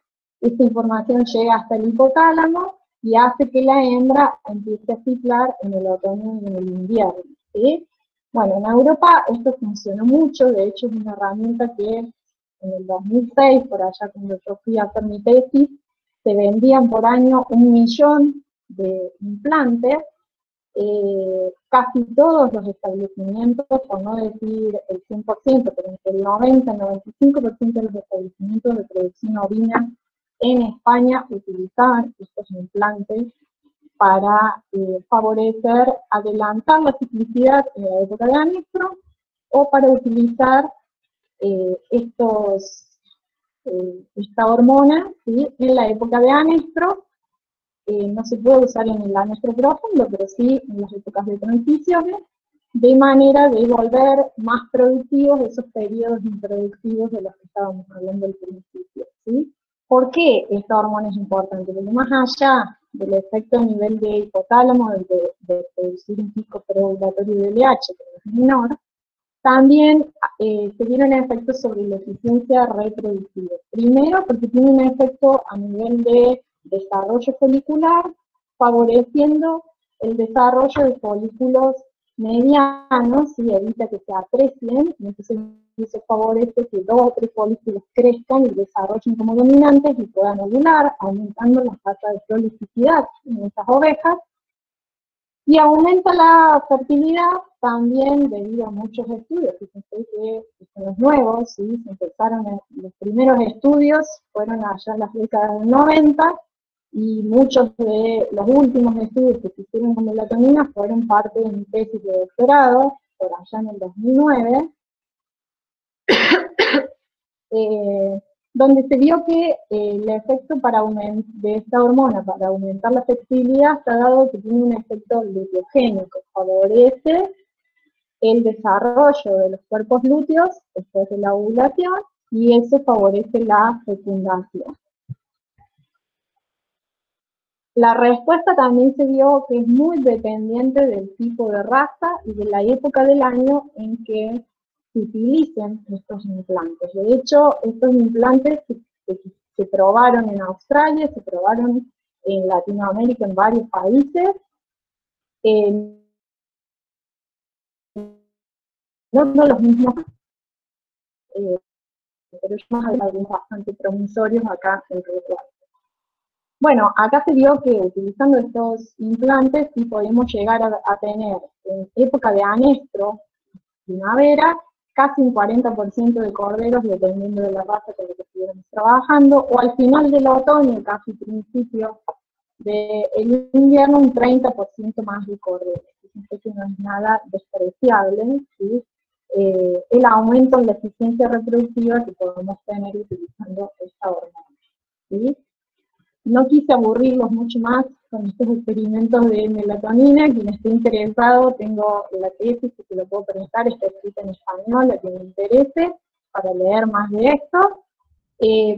esta información llega hasta el hipotálamo y hace que la hembra empiece a ciclar en el otoño y en el invierno, ¿sí? Bueno, en Europa esto funcionó mucho, de hecho es una herramienta que en el 2006, por allá cuando yo fui a hacer mi tesis, se vendían por año 1 millón de implantes. Casi todos los establecimientos, por no decir el 100%, pero entre el 90 y el 95% de los establecimientos de producción ovina en España utilizaban estos implantes para favorecer, adelantar la ciclicidad en la época de anestro, o para utilizar esta hormona, ¿sí?, en la época de anestro. No se puede usar en el anestro profundo, pero sí en las épocas de transiciones, de manera de volver más productivos esos periodos improductivos de los que estábamos hablando al principio, ¿sí? ¿Por qué esta hormona es importante? Porque más allá del efecto a nivel de hipotálamo, de producir un pico preovulatorio de LH, que es menor, también se tiene un efecto sobre la eficiencia reproductiva. Primero, porque tiene un efecto a nivel de desarrollo folicular, favoreciendo el desarrollo de folículos medianos, y evita que se aprecien, y entonces eso favorece que 2 o 3 folículos crezcan y desarrollen como dominantes y puedan ovular, aumentando la tasa de prolificidad en estas ovejas. Y aumenta la fertilidad también debido a muchos estudios. Fíjense que son los nuevos, ¿sí? Se empezaron los primeros estudios, fueron allá en las décadas del 90, y muchos de los últimos estudios que se hicieron con melatonina fueron parte de mi tesis de doctorado, por allá en el 2009, donde se vio que el efecto de esta hormona para aumentar la fertilidad está dado que tiene un efecto luteogénico, favorece el desarrollo de los cuerpos lúteos después de la ovulación, y eso favorece la fecundación. La respuesta también se vio que es muy dependiente del tipo de raza y de la época del año en que se utilicen estos implantes. De hecho, estos implantes se probaron en Australia, se probaron en Latinoamérica, en varios países. No los mismos, pero hay algunos bastante promisorios acá en Río Cuarto. Bueno, acá se vio que utilizando estos implantes sí podemos llegar a tener en época de anestro, primavera, casi un 40% de corderos, dependiendo de la raza con la que estuviéramos trabajando, o al final del otoño, casi principio del invierno, un 30% más de corderos. Fíjense que no es nada despreciable, ¿sí? El aumento en la eficiencia reproductiva que podemos tener utilizando esta hormona, ¿sí? No quise aburrirlos mucho más con estos experimentos de melatonina. Quien esté interesado, tengo la tesis que se lo puedo presentar, está escrita en español, a quien le interese, para leer más de esto.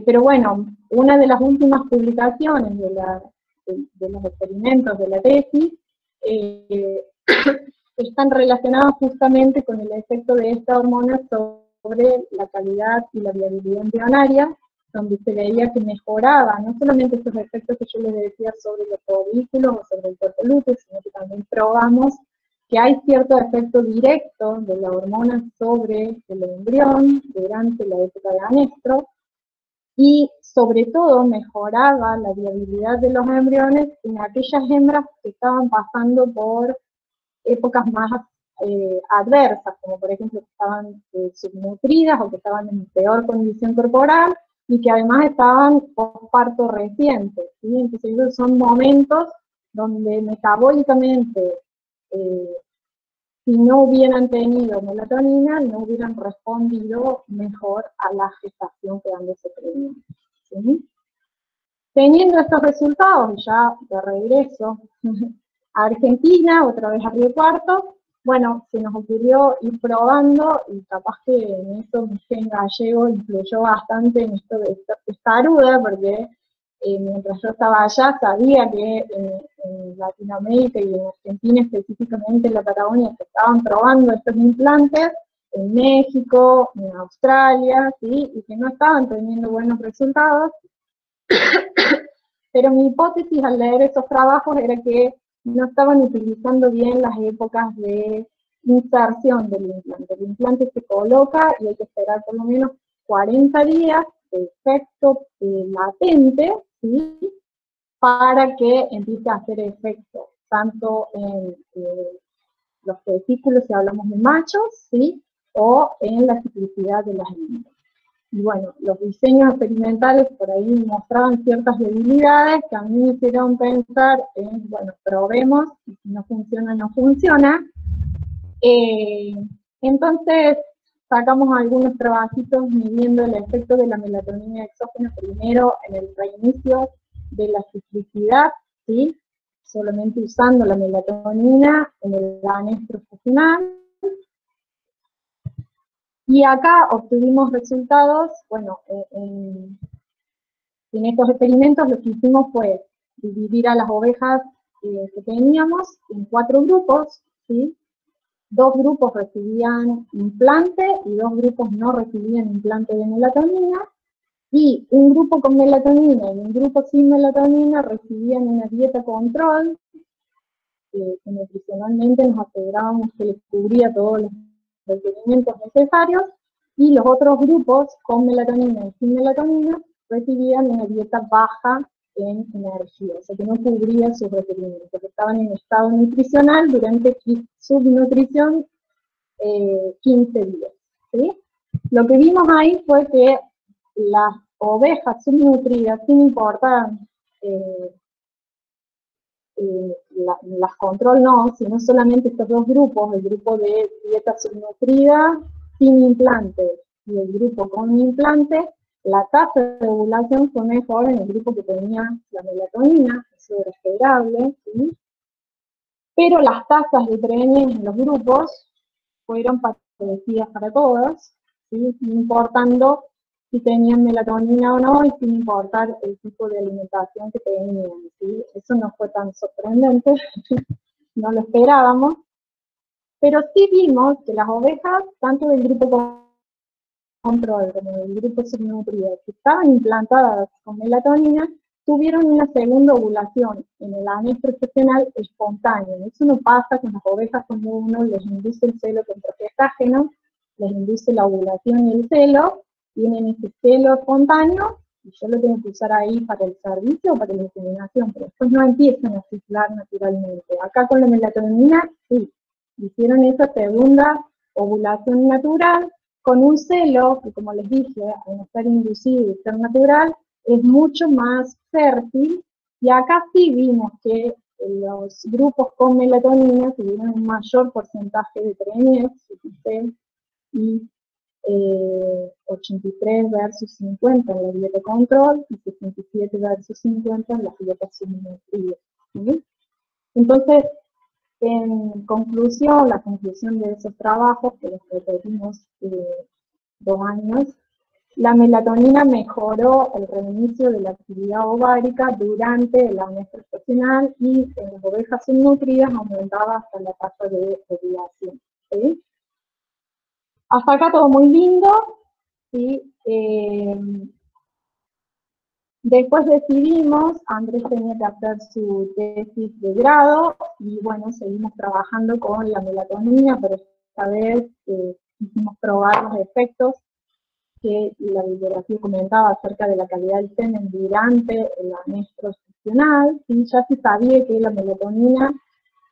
Pero bueno, una de las últimas publicaciones de los experimentos de la tesis están relacionadas justamente con el efecto de esta hormona sobre la calidad y la viabilidad embrionaria, donde se veía que mejoraba no solamente estos efectos que yo les decía sobre los folículos o sobre el cuerpo lúteo, sino que también probamos que hay cierto efecto directo de la hormona sobre el embrión durante la época de anestro, y sobre todo mejoraba la viabilidad de los embriones en aquellas hembras que estaban pasando por épocas más adversas, como por ejemplo que estaban subnutridas o que estaban en peor condición corporal, y que además estaban posparto reciente, ¿sí? Entonces esos son momentos donde metabólicamente, si no hubieran tenido melatonina, no hubieran respondido mejor a la gestación que antes se prevenía, ¿sí? Teniendo estos resultados, ya de regreso a Argentina, otra vez a Río Cuarto, bueno, se nos ocurrió ir probando, y capaz que en esto mi gen gallego influyó bastante en esto de esta aruda, porque mientras yo estaba allá sabía que en Latinoamérica y en Argentina específicamente, en la Patagonia, se estaban probando estos implantes, en México, en Australia, ¿sí? Y que no estaban teniendo buenos resultados. Pero mi hipótesis al leer esos trabajos era que no estaban utilizando bien las épocas de inserción del implante. El implante se coloca y hay que esperar por lo menos 40 días de efecto latente, ¿sí?, para que empiece a hacer efecto, tanto en los testículos, si hablamos de machos, ¿sí?, o en la ciclicidad de las hembras. Y bueno, los diseños experimentales por ahí mostraban ciertas debilidades que a mí me hicieron pensar en, bueno, probemos, y si no funciona, no funciona. Entonces, sacamos algunos trabajitos midiendo el efecto de la melatonina exógena primero en el reinicio de la ciclicidad, ¿sí?, solamente usando la melatonina en el anestro vaginal. Y acá obtuvimos resultados, bueno, en estos experimentos lo que hicimos fue dividir a las ovejas que teníamos en 4 grupos, ¿sí? 2 grupos recibían implante y 2 grupos no recibían implante de melatonina, y un grupo con melatonina y un grupo sin melatonina recibían una dieta control, que nutricionalmente nos asegurábamos que les cubría todos los requerimientos necesarios, y los otros grupos con melatonina y sin melatonina recibían una dieta baja en energía, o sea que no cubría sus requerimientos, estaban en estado nutricional durante subnutrición 15 días, ¿sí? Lo que vimos ahí fue que las ovejas subnutridas, sin importar las control no, sino solamente estos 2 grupos, el grupo de dieta subnutrida sin implante y el grupo con implante, la tasa de ovulación fue mejor en el grupo que tenía la melatonina, eso era esperable, ¿sí? Pero las tasas de preñez en los grupos fueron parecidas para todos, ¿sí?, sin importando si tenían melatonina o no, y sin importar el tipo de alimentación que tenían, ¿sí? Eso no fue tan sorprendente, no lo esperábamos, pero sí vimos que las ovejas, tanto del grupo control como del grupo subnutrido, que estaban implantadas con melatonina, tuvieron una segunda ovulación en el anestro gestacional espontánea. Eso no pasa con las ovejas cuando uno les induce el celo con progestágeno, les induce la ovulación y el celo, tienen ese celo espontáneo, y yo lo tengo que usar ahí para el servicio o para la inseminación, pero después no empiezan a ciclar naturalmente. Acá con la melatonina, sí, hicieron esa segunda ovulación natural, con un celo que, como les dije, al no estar inducido y ser natural, es mucho más fértil, y acá sí vimos que los grupos con melatonina tuvieron un mayor porcentaje de preñez, y 83 versus 50 en la dieta control, y 67 versus 50 en la dieta subnutrida, ¿sí? Entonces, en conclusión, la conclusión de esos trabajos, que los repetimos 2 años, la melatonina mejoró el reinicio de la actividad ovárica durante el anestro gestacional, y en las ovejas subnutridas aumentaba hasta la tasa de ovulación, ¿sí? Hasta acá todo muy lindo, ¿sí? Después decidimos, Andrés tenía que hacer su tesis de grado, y bueno, seguimos trabajando con la melatonina, pero esta vez quisimos probar los efectos que la bibliografía comentaba acerca de la calidad del semen durante el anestro gestacional, y ya se sabía que la melatonina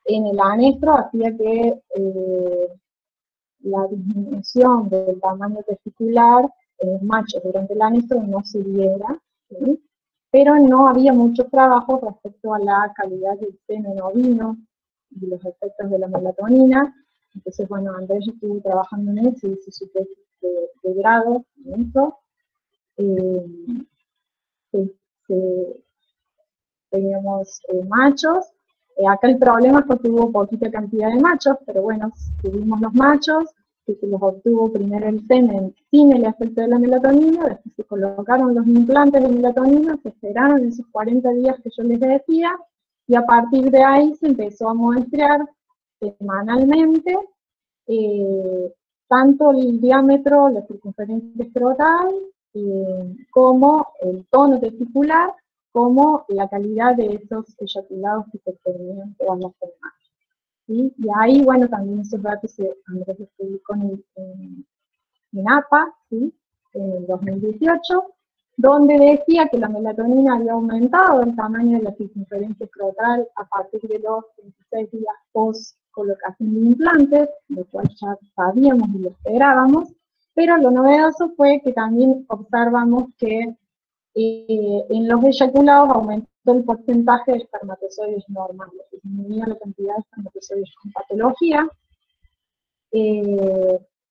en el anestro hacía que la disminución del tamaño testicular en los machos durante el anestro no se diera, ¿sí? Pero no había muchos trabajos respecto a la calidad del semen ovino y los efectos de la melatonina. Entonces, bueno, Andrés estuvo trabajando en eso, hizo su tesis de grado en eso. Teníamos machos. Acá el problema fue que hubo poquita cantidad de machos, pero bueno, tuvimos los machos, que se los obtuvo primero el semen sin el efecto de la melatonina, después se colocaron los implantes de melatonina, se esperaron esos 40 días que yo les decía, y a partir de ahí se empezó a muestrear semanalmente tanto el diámetro, la circunferencia escrotal, como el tono testicular, como la calidad de esos eyaculados que se tenían todas las semanas. ¿Sí? Y ahí, bueno, también esos datos Andrés los publicó en APA, ¿sí? En el 2018, donde decía que la melatonina había aumentado el tamaño de la circunferencia escrotal a partir de los 26 días post colocación de implantes, lo cual ya sabíamos y lo esperábamos, pero lo novedoso fue que también observamos que en los eyaculados aumentó el porcentaje de espermatozoides normales, disminuía la cantidad de espermatozoides con patología,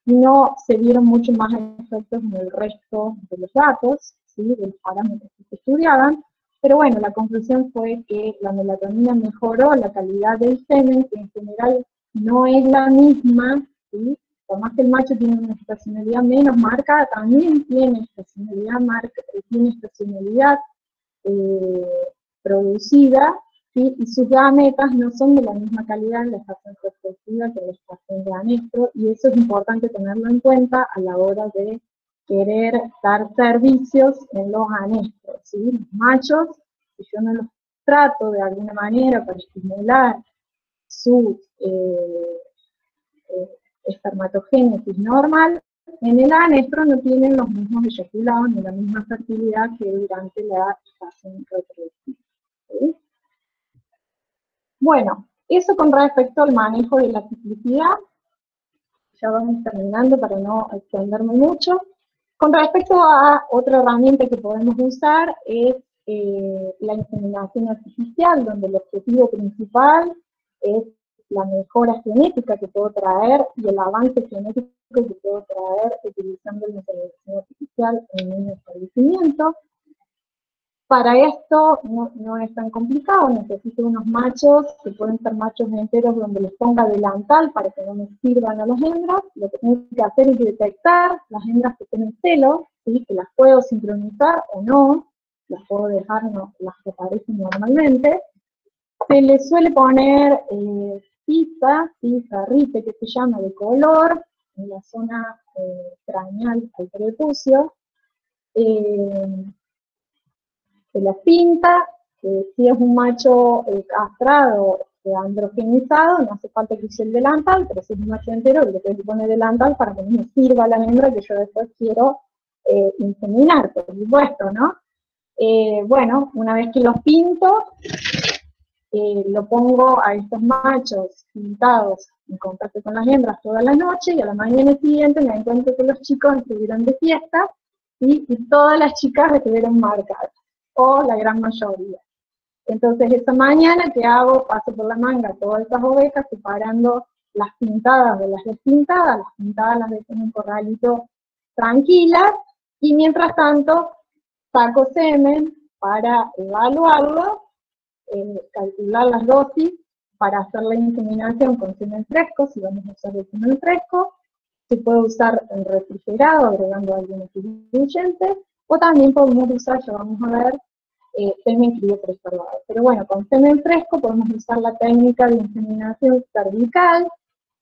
no se vieron mucho más efectos en el resto de los datos, ¿sí? De los parámetros que se estudiaban, pero bueno, la conclusión fue que la melatonina mejoró la calidad del semen, que en general no es la misma, ¿sí? Por más que el macho tiene una estacionalidad menos marcada, también tiene estacionalidad producida, ¿sí? Y sus gametas no son de la misma calidad en la estación reproductiva que en la estación de anestro, y eso es importante tenerlo en cuenta a la hora de querer dar servicios en los anestros, ¿sí? Los machos, si yo no los trato de alguna manera para estimular su espermatogénesis normal, en el anestro no tienen los mismos eyaculados ni la misma fertilidad que durante la estación reproductiva. ¿Sí? Bueno, eso con respecto al manejo de la ciclicidad. Ya vamos terminando para no extenderme mucho. Con respecto a otra herramienta que podemos usar es la inseminación artificial, donde el objetivo principal es la mejora genética que puedo traer y el avance genético que puedo traer utilizando la inseminación artificial en un establecimiento. Para esto no es tan complicado, necesito unos machos, que pueden ser machos enteros donde les ponga delantal para que no me sirvan a las hembras. Lo que tengo que hacer es detectar las hembras que tienen celo, ¿sí? Que las puedo sincronizar o no, las puedo dejar, no, las que aparecen normalmente. Se les suele poner tiza, rite que se llama, de color, en la zona craneal al prepucio. Se la pinta, si es un macho castrado, androgenizado, no hace falta que use el delantal, pero si es un macho entero, le tengo que poner delantal para que me sirva la hembra que yo después quiero inseminar, por supuesto, ¿no? Bueno, una vez que los pinto, lo pongo a estos machos pintados en contacto con las hembras toda la noche, y a la mañana siguiente me encuentro que los chicos estuvieron de fiesta, ¿sí? Y todas las chicas estuvieron marcadas, o la gran mayoría. Entonces esa mañana, ¿qué hago? Paso por la manga todas esas ovejas, separando las pintadas de las despintadas. Las pintadas las dejo en un corralito tranquilas, y mientras tanto saco semen para evaluarlo, calcular las dosis para hacer la inseminación con semen fresco, si vamos a usar el semen fresco. Se puede usar en refrigerado, agregando algunos diluyentes, o también podemos usar, ya vamos a ver, semen criopreservado. Pero bueno, con semen fresco podemos usar la técnica de inseminación cervical,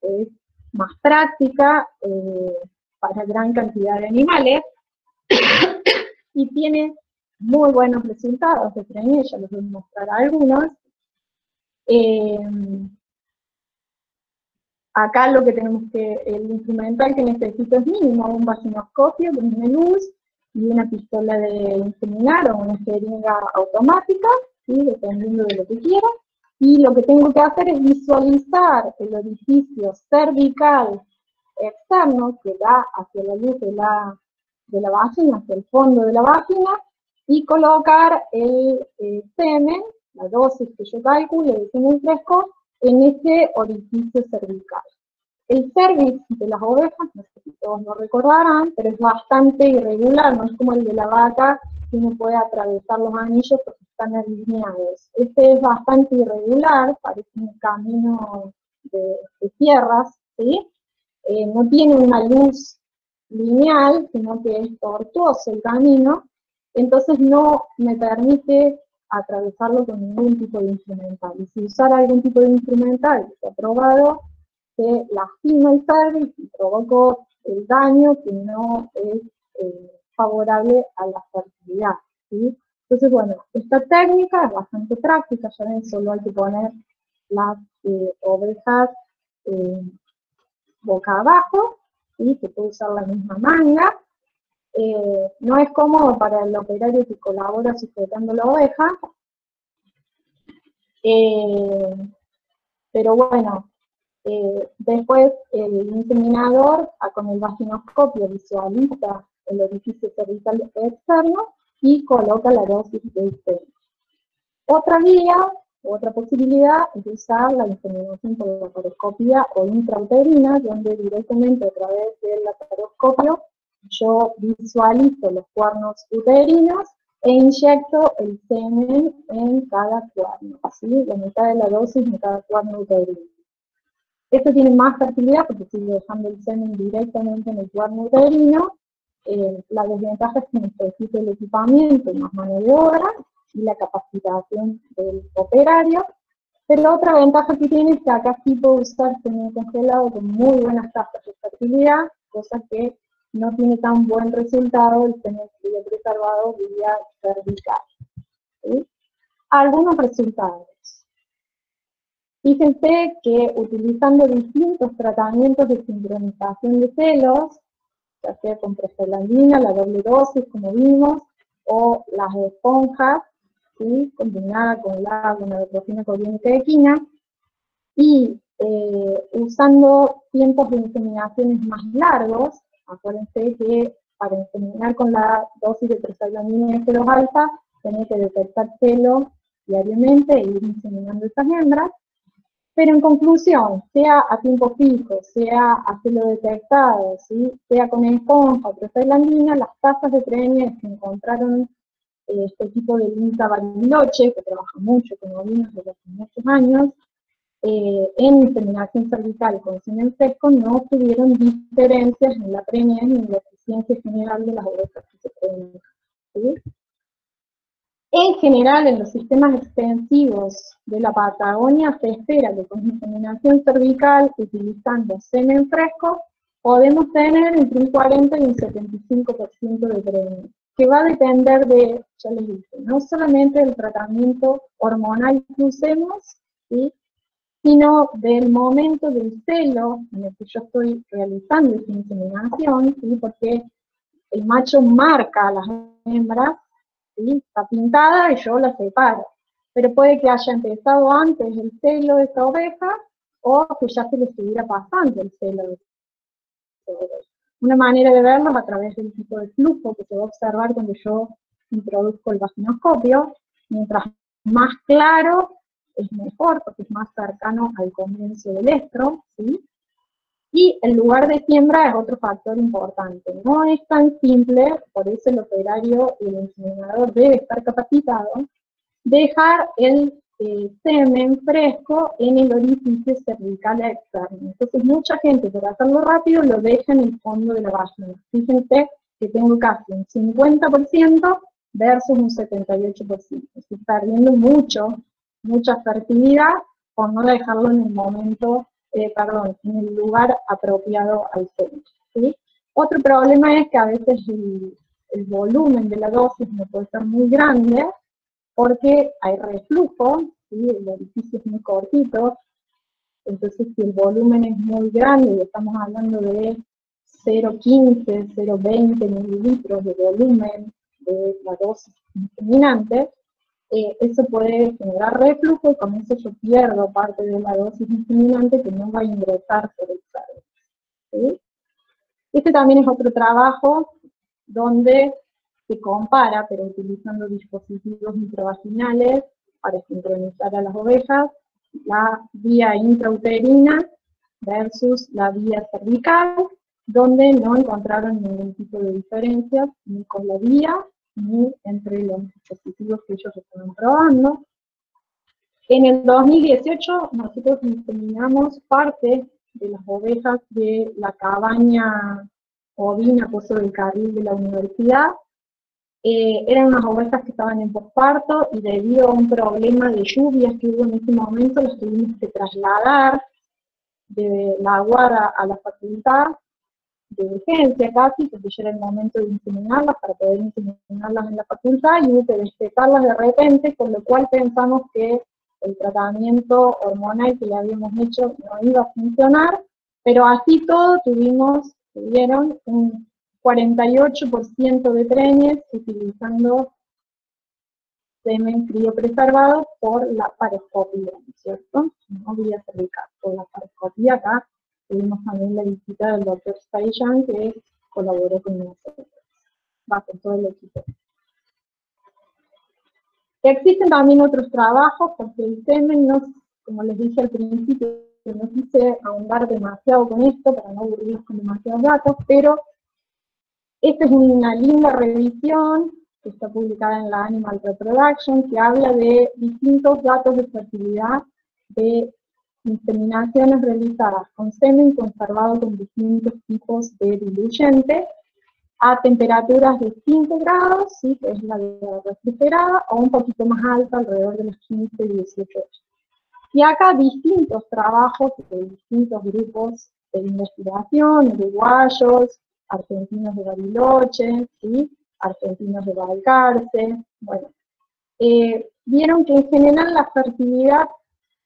que es más práctica para gran cantidad de animales, y tiene muy buenos resultados de preñez, ya les voy a mostrar algunos. Acá lo que tenemos el instrumental que necesito es mínimo, un vaginoscopio con una luz y una pistola de inseminar o una jeringa automática, ¿sí? Dependiendo de lo que quiera. Y lo que tengo que hacer es visualizar el orificio cervical externo que da hacia la luz de la vagina, hacia el fondo de la vagina, y colocar el semen, la dosis que yo calcule de semen fresco, en ese orificio cervical. El cervix de las ovejas, no sé si todos lo recordarán, pero es bastante irregular, no es como el de la vaca, que uno puede atravesar los anillos porque están alineados. Este es bastante irregular, parece un camino de tierras, ¿sí? No tiene una luz lineal, sino que es tortuoso el camino, entonces no me permite atravesarlo con ningún tipo de instrumental. Y si usara algún tipo de instrumental que se ha probado, se lastima el cervix y provocó el daño que no es favorable a la fertilidad, ¿sí? Entonces, bueno, esta técnica es bastante práctica, ya ven, solo hay que poner las ovejas boca abajo, y se puede usar la misma manga. No es cómodo para el operario que colabora sujetando la oveja, pero bueno, después el inseminador con el vaginoscopio visualiza el orificio cervical externo y coloca la dosis de semen. Otra vía, otra posibilidad es usar la inseminación por laparoscopia o intrauterina, donde directamente a través del laparoscopio yo visualizo los cuernos uterinos e inyecto el semen en cada cuerno, ¿sí? La mitad de la dosis en cada cuerno uterino. Esto tiene más fertilidad porque sigue dejando el semen directamente en el cuerno uterino. La desventaja es que necesita el equipamiento y más mano de obra y la capacitación del operario. Pero otra ventaja que tiene es que acá sí puedo usar semen congelado con muy buenas tasas de fertilidad, cosa que no tiene tan buen resultado el semen preservado vía cervical. ¿Sí? Algunos resultados. Fíjense que utilizando distintos tratamientos de sincronización de celos, ya sea con prostaglandina, la doble dosis, como vimos, o las esponjas, ¿sí? Combinada con la gonadotropina coriantequina, y usando tiempos de inseminaciones más largos. Acuérdense que para inseminar con la dosis de prostaglandina y F2 alfa, tenés que detectar celo diariamente e ir inseminando esas hembras. Pero en conclusión, sea a tiempo fijo, sea a celo detectado, ¿sí? Sea con esponja o prostaglandina, las tasas de preñez que encontraron este tipo de Linda Bariloche, que trabaja mucho con ovinos desde hace muchos años, en inseminación cervical con semen fresco, no tuvieron diferencias en la preñez ni en la eficiencia general de las ovejas que se preñan, ¿sí? En general, en los sistemas extensivos de la Patagonia se espera que con inseminación cervical, utilizando semen fresco, podemos tener entre un 40 y un 75% de premio, que va a depender de, ya les dije, no solamente del tratamiento hormonal que usemos, ¿sí? Sino del momento del celo en el que yo estoy realizando esa inseminación, ¿sí? Porque el macho marca a las hembras, ¿sí? Está pintada y yo la separo. Pero puede que haya empezado antes el celo de esta oveja o que ya se le estuviera pasando el celo de esta oveja. Una manera de verlo es a través del tipo de flujo que se va a observar cuando yo introduzco el vaginoscopio. Mientras más claro es mejor porque es más cercano al comienzo del estro, ¿sí? Y el lugar de siembra es otro factor importante. No es tan simple, por eso el operario y el inseminador debe estar capacitado, dejar el semen fresco en el orificio cervical externo. Entonces mucha gente, por hacerlo rápido, lo deja en el fondo de la vagina. Fíjense que tengo casi un 50% versus un 78%. Estoy perdiendo mucha fertilidad por no dejarlo en el momento, en el lugar apropiado al semen, ¿sí? Otro problema es que a veces el volumen de la dosis no puede ser muy grande, porque hay reflujo, ¿sí? El orificio es muy cortito, entonces si el volumen es muy grande, y estamos hablando de 0,15, 0,20 mililitros de volumen de la dosis inseminante, eso puede generar reflujo y con eso yo pierdo parte de la dosis inseminante que no va a ingresar por el cervix, ¿sí? Este también es otro trabajo donde se compara, pero utilizando dispositivos intravaginales para sincronizar a las ovejas, la vía intrauterina versus la vía cervical, donde no encontraron ningún tipo de diferencia ni con la vía ni entre los dispositivos que ellos estaban probando. En el 2018 nosotros inseminamos parte de las ovejas de la cabaña ovina Pozo del Carril de la universidad. Eran unas ovejas que estaban en posparto y debido a un problema de lluvias que hubo en ese momento, las tuvimos que trasladar de la Aguada a la facultad. de urgencia casi, porque ya era el momento de inseminarlas para poder inseminarlas en la facultad y hubo que destetarlas de repente, con lo cual pensamos que el tratamiento hormonal que le habíamos hecho no iba a funcionar, pero así todo tuvieron un 48% de preñez utilizando semen criopreservado por la paroscopía, ¿no es cierto? No vía cervical, por la paroscopía. Acá tuvimos también la visita del doctor Saillan, que colaboró con nosotros, va con todo el equipo. Existen también otros trabajos, porque el semen, no, como les dije al principio, no quise ahondar demasiado con esto para no aburrirlos con demasiados datos, pero esta es una linda revisión que está publicada en la Animal Reproduction, que habla de distintos datos de fertilidad de inseminaciones realizadas con semen conservado con distintos tipos de diluyente a temperaturas de 5 grados, ¿sí?, que es la de refrigerada, o un poquito más alta, alrededor de los 15 y 18 horas. Y acá distintos trabajos de distintos grupos de investigación, uruguayos, argentinos de Bariloche, ¿sí?, argentinos de Balcarce, bueno, vieron que en general la fertilidad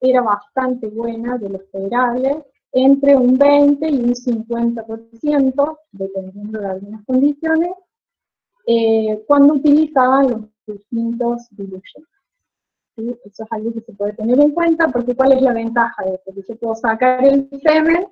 era bastante buena de los federables, entre un 20 y un 50%, dependiendo de algunas condiciones, cuando utilizaban los distintos diluyentes. ¿Sí? Eso es algo que se puede tener en cuenta, porque ¿cuál es la ventaja de esto? Que yo puedo sacar el semen,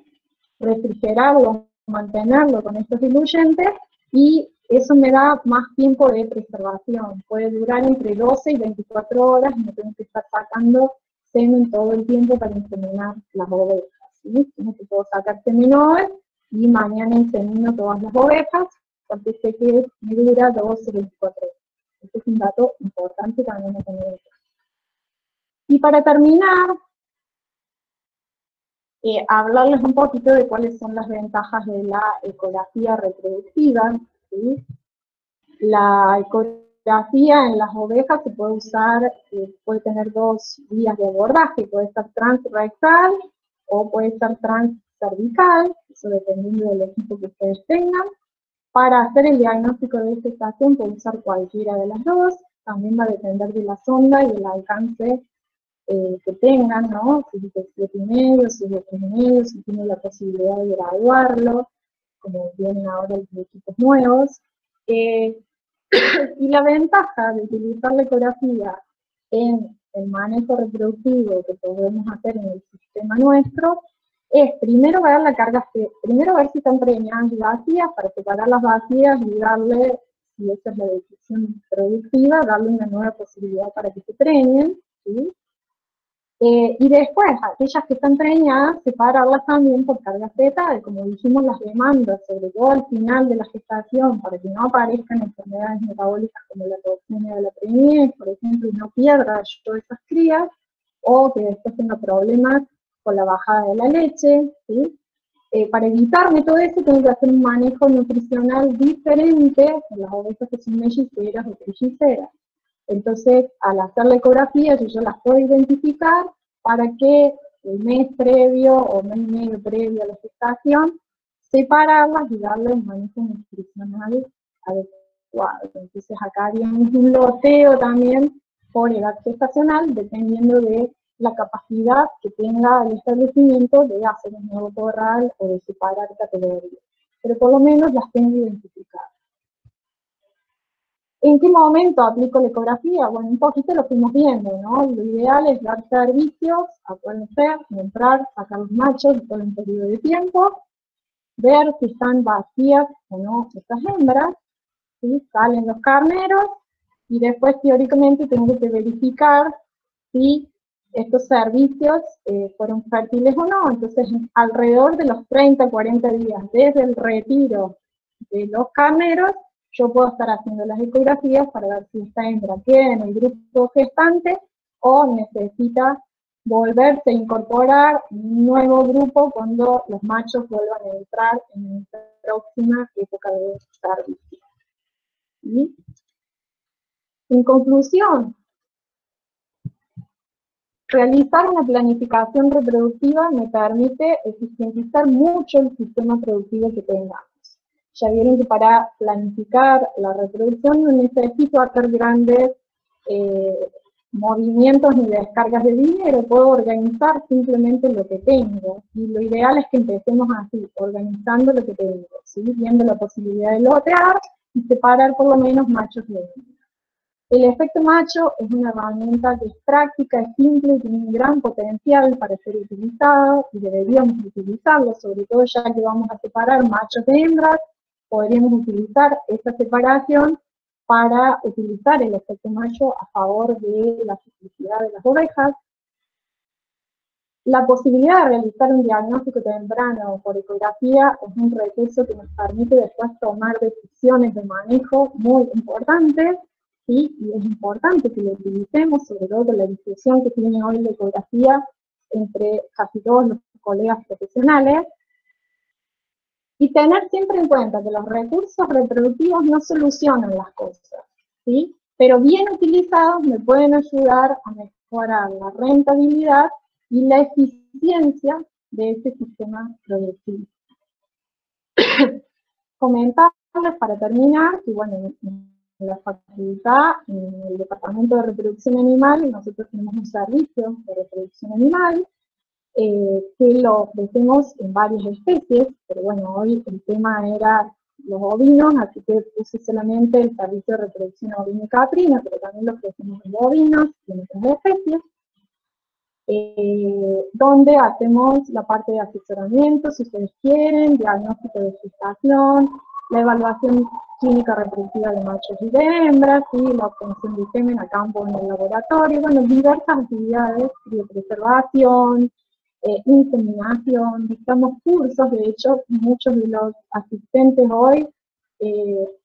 refrigerarlo, mantenerlo con estos diluyentes, y eso me da más tiempo de preservación. Puede durar entre 12 y 24 horas, y no tengo que estar sacando semen todo el tiempo para inseminar las ovejas. ¿Sí? Yo puedo sacar semen hoy, y mañana insemino todas las ovejas, porque sé que me dura 12 o 24 horas. Este es un dato importante también de tener en cuenta. Y para terminar, hablarles un poquito de cuáles son las ventajas de la ecografía reproductiva, ¿sí? La ecografía en las ovejas se puede usar, puede tener dos vías de abordaje, puede estar transrectal o puede estar transcervical, eso dependiendo del equipo que ustedes tengan. Para hacer el diagnóstico de gestación puede usar cualquiera de las dos, también va a depender de la sonda y el alcance que tengan, ¿no? Si es de 7,5, si es de 3,5, si tiene la posibilidad de graduarlo, como vienen ahora los equipos nuevos. Y la ventaja de utilizar la ecografía en el manejo reproductivo que podemos hacer en el sistema nuestro es primero ver la carga, primero ver si están preñadas y vacías, para separar las vacías y darle, si esa es la decisión productiva, darle una nueva posibilidad para que se preñen, ¿sí? Y después, aquellas que están preñadas, separarlas también por carga fetal, como dijimos, las demandas, sobre todo al final de la gestación, para que no aparezcan enfermedades metabólicas como la toxina de la preñez, por ejemplo, y no pierda yo esas crías, o que después tenga problemas con la bajada de la leche, ¿sí? Para evitarme todo eso, tengo que hacer un manejo nutricional diferente en las ovejas que son melliceras o trilliceras. Entonces, al hacer la ecografía, yo las puedo identificar para que el mes previo o mes y medio previo a la gestación, separarlas y darle un manejo nutricional adecuado. Entonces, acá haríamos un loteo también por edad gestacional, dependiendo de la capacidad que tenga el establecimiento de hacer un nuevo corral o de separar categorías. Pero por lo menos las tengo identificadas. ¿En qué momento aplico la ecografía? Bueno, un poquito lo fuimos viendo, ¿no? Lo ideal es dar servicios a pueden ser, entrar, sacar los machos por un periodo de tiempo, ver si están vacías o no estas hembras, ¿sí? Salen los carneros, y después teóricamente tengo que verificar si estos servicios fueron fértiles o no. Entonces, alrededor de los 30, 40 días desde el retiro de los carneros, yo puedo estar haciendo las ecografías para ver si esta hembra queda en el grupo gestante o necesita volverse a incorporar un nuevo grupo cuando los machos vuelvan a entrar en la próxima época de servicio. ¿Sí? En conclusión, realizar una planificación reproductiva me permite eficientizar mucho el sistema productivo que tengamos. ya vieron que para planificar la reproducción no necesito hacer grandes movimientos ni descargas de dinero, puedo organizar simplemente lo que tengo. Y lo ideal es que empecemos así, organizando lo que tengo, ¿sí? Viendo la posibilidad de lotear y separar por lo menos machos de hembras. El efecto macho es una herramienta que es práctica, es simple y tiene un gran potencial para ser utilizado y deberíamos utilizarlo, sobre todo ya que vamos a separar machos de hembras, podríamos utilizar esta separación para utilizar el efecto macho a favor de la fertilidad de las ovejas. La posibilidad de realizar un diagnóstico temprano por ecografía es un recurso que nos permite después tomar decisiones de manejo muy importantes, ¿sí? Y es importante que lo utilicemos, sobre todo con la difusión que tiene hoy la ecografía entre casi todos los colegas profesionales, y tener siempre en cuenta que los recursos reproductivos no solucionan las cosas, ¿sí? Pero bien utilizados me pueden ayudar a mejorar la rentabilidad y la eficiencia de este sistema productivo. Comentarles para terminar que, bueno, en la facultad, en el departamento de reproducción animal, nosotros tenemos un servicio de reproducción animal, que lo ofrecemos en varias especies, pero bueno, hoy el tema era los ovinos, así que puse solamente el servicio de reproducción ovina y caprina, pero también lo ofrecemos en bovinos y en otras especies, donde hacemos la parte de asesoramiento, si ustedes quieren, diagnóstico de gestación, la evaluación clínica reproductiva de machos y de hembras, y la obtención de semen a campo en el laboratorio, bueno, diversas actividades de preservación, inseminación, dictamos cursos, de hecho muchos de los asistentes hoy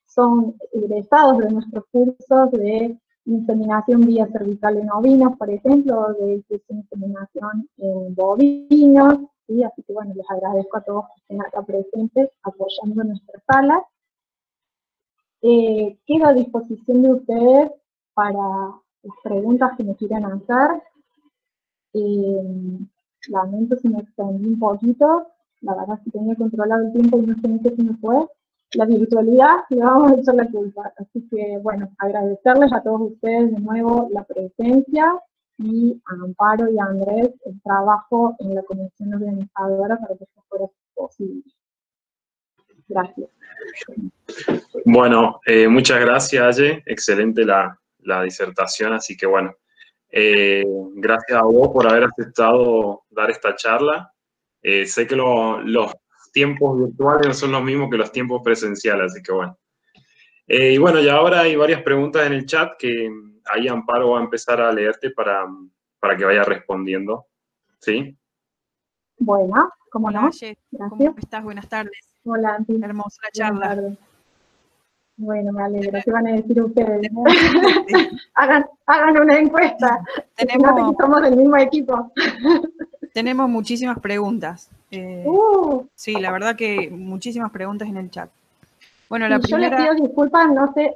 son egresados de nuestros cursos de inseminación vía cervical en ovinos, por ejemplo, de inseminación en bovinos, ¿sí? Así que bueno, les agradezco a todos que estén acá presentes apoyando nuestra sala. Quedo a disposición de ustedes para las preguntas que me quieran hacer. Lamento si me extendí un poquito, la verdad es que tenía controlado el tiempo y no sé ni qué se me fue. La virtualidad le vamos a echar la culpa, así que bueno, agradecerles a todos ustedes de nuevo la presencia y a Amparo y a Andrés el trabajo en la comisión organizadora para que esto fuera posible. Gracias. Bueno, muchas gracias, Aye, excelente la disertación, así que bueno, gracias a vos por haber aceptado dar esta charla. Sé que los tiempos virtuales no son los mismos que los tiempos presenciales, así que bueno. Y bueno, ya ahora hay varias preguntas en el chat que ahí Amparo va a empezar a leerte para que vaya respondiendo, ¿sí? Bueno, ¿cómo Hola, no? Aye, ¿cómo estás? Buenas tardes. Hola, Anti. Hermosa la charla. Bueno, me alegro. ¿Qué van a decir ustedes? hagan una encuesta. No sé si somos del mismo equipo. Tenemos muchísimas preguntas. Sí, la verdad que muchísimas preguntas en el chat. Bueno, la primera... Yo les pido disculpas, no sé,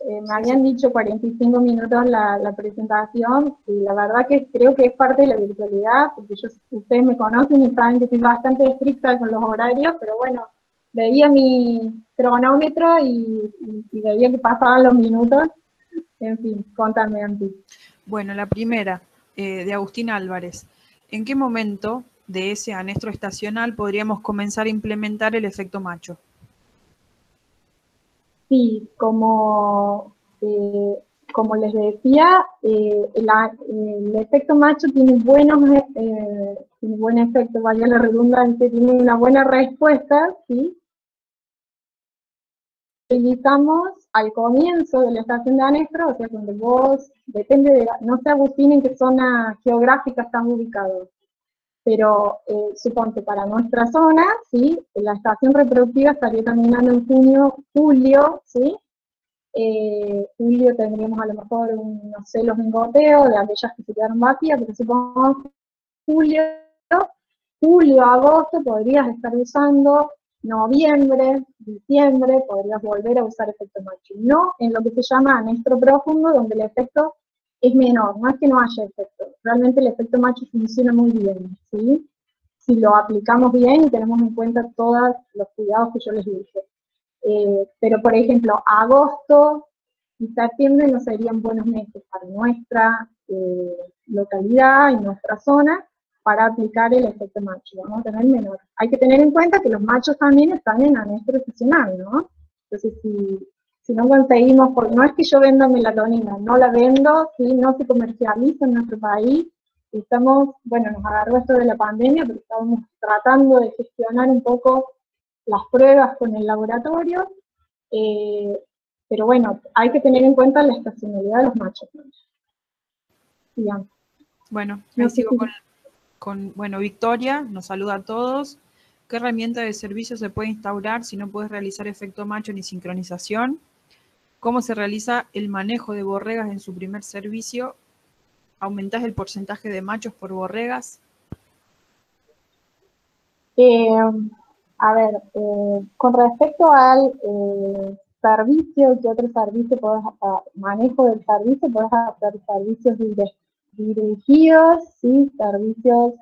me habían dicho 45 minutos la presentación, y la verdad que creo que es parte de la virtualidad, porque ustedes me conocen y saben que soy bastante estricta con los horarios, pero bueno, veía mi cronómetro y veía que pasaban los minutos. En fin, contame, Anti. Bueno, la primera, de Agustín Álvarez. ¿En qué momento de ese anestro estacional podríamos comenzar a implementar el efecto macho? Sí, como les decía, el efecto macho tiene buen efecto, vaya la redundancia, tiene una buena respuesta, ¿sí? Utilizamos al comienzo de la estación de anestro, o sea, cuando vos, depende de, no sé, Agustín, en qué zona geográfica estás ubicado, pero suponte para nuestra zona, ¿sí? La estación reproductiva estaría terminando en junio, julio, ¿sí? Julio tendríamos a lo mejor, no sé, los engoteos de aquellas que se quedaron vacías, pero supongamos julio, agosto podrías estar usando, noviembre, diciembre, podrías volver a usar efecto macho. No en lo que se llama anestro profundo, donde el efecto es menor, no es que no haya efecto, realmente el efecto macho funciona muy bien, ¿sí? Si lo aplicamos bien y tenemos en cuenta todos los cuidados que yo les dije. Pero, por ejemplo, agosto y septiembre no serían buenos meses para nuestra localidad y nuestra zona para aplicar el efecto macho. Vamos a tener menor. Hay que tener en cuenta que los machos también están en anestro estacional, ¿no? Entonces, si no conseguimos, porque no es que yo venda melatonina, no la vendo, ¿sí? No se comercializa en nuestro país. Estamos, bueno, nos agarró esto de la pandemia, pero estamos tratando de gestionar un poco las pruebas con el laboratorio, pero bueno, hay que tener en cuenta la estacionalidad de los machos. Digamos. Bueno, ahí sigo bueno, Victoria nos saluda a todos. ¿Qué herramienta de servicio se puede instaurar si no puedes realizar efecto macho ni sincronización? ¿Cómo se realiza el manejo de borregas en su primer servicio? ¿Aumentás el porcentaje de machos por borregas? A ver, con respecto al servicio, ¿qué otro servicio podés hacer? Manejo del servicio, podés hacer servicios dirigidos, ¿sí? Servicios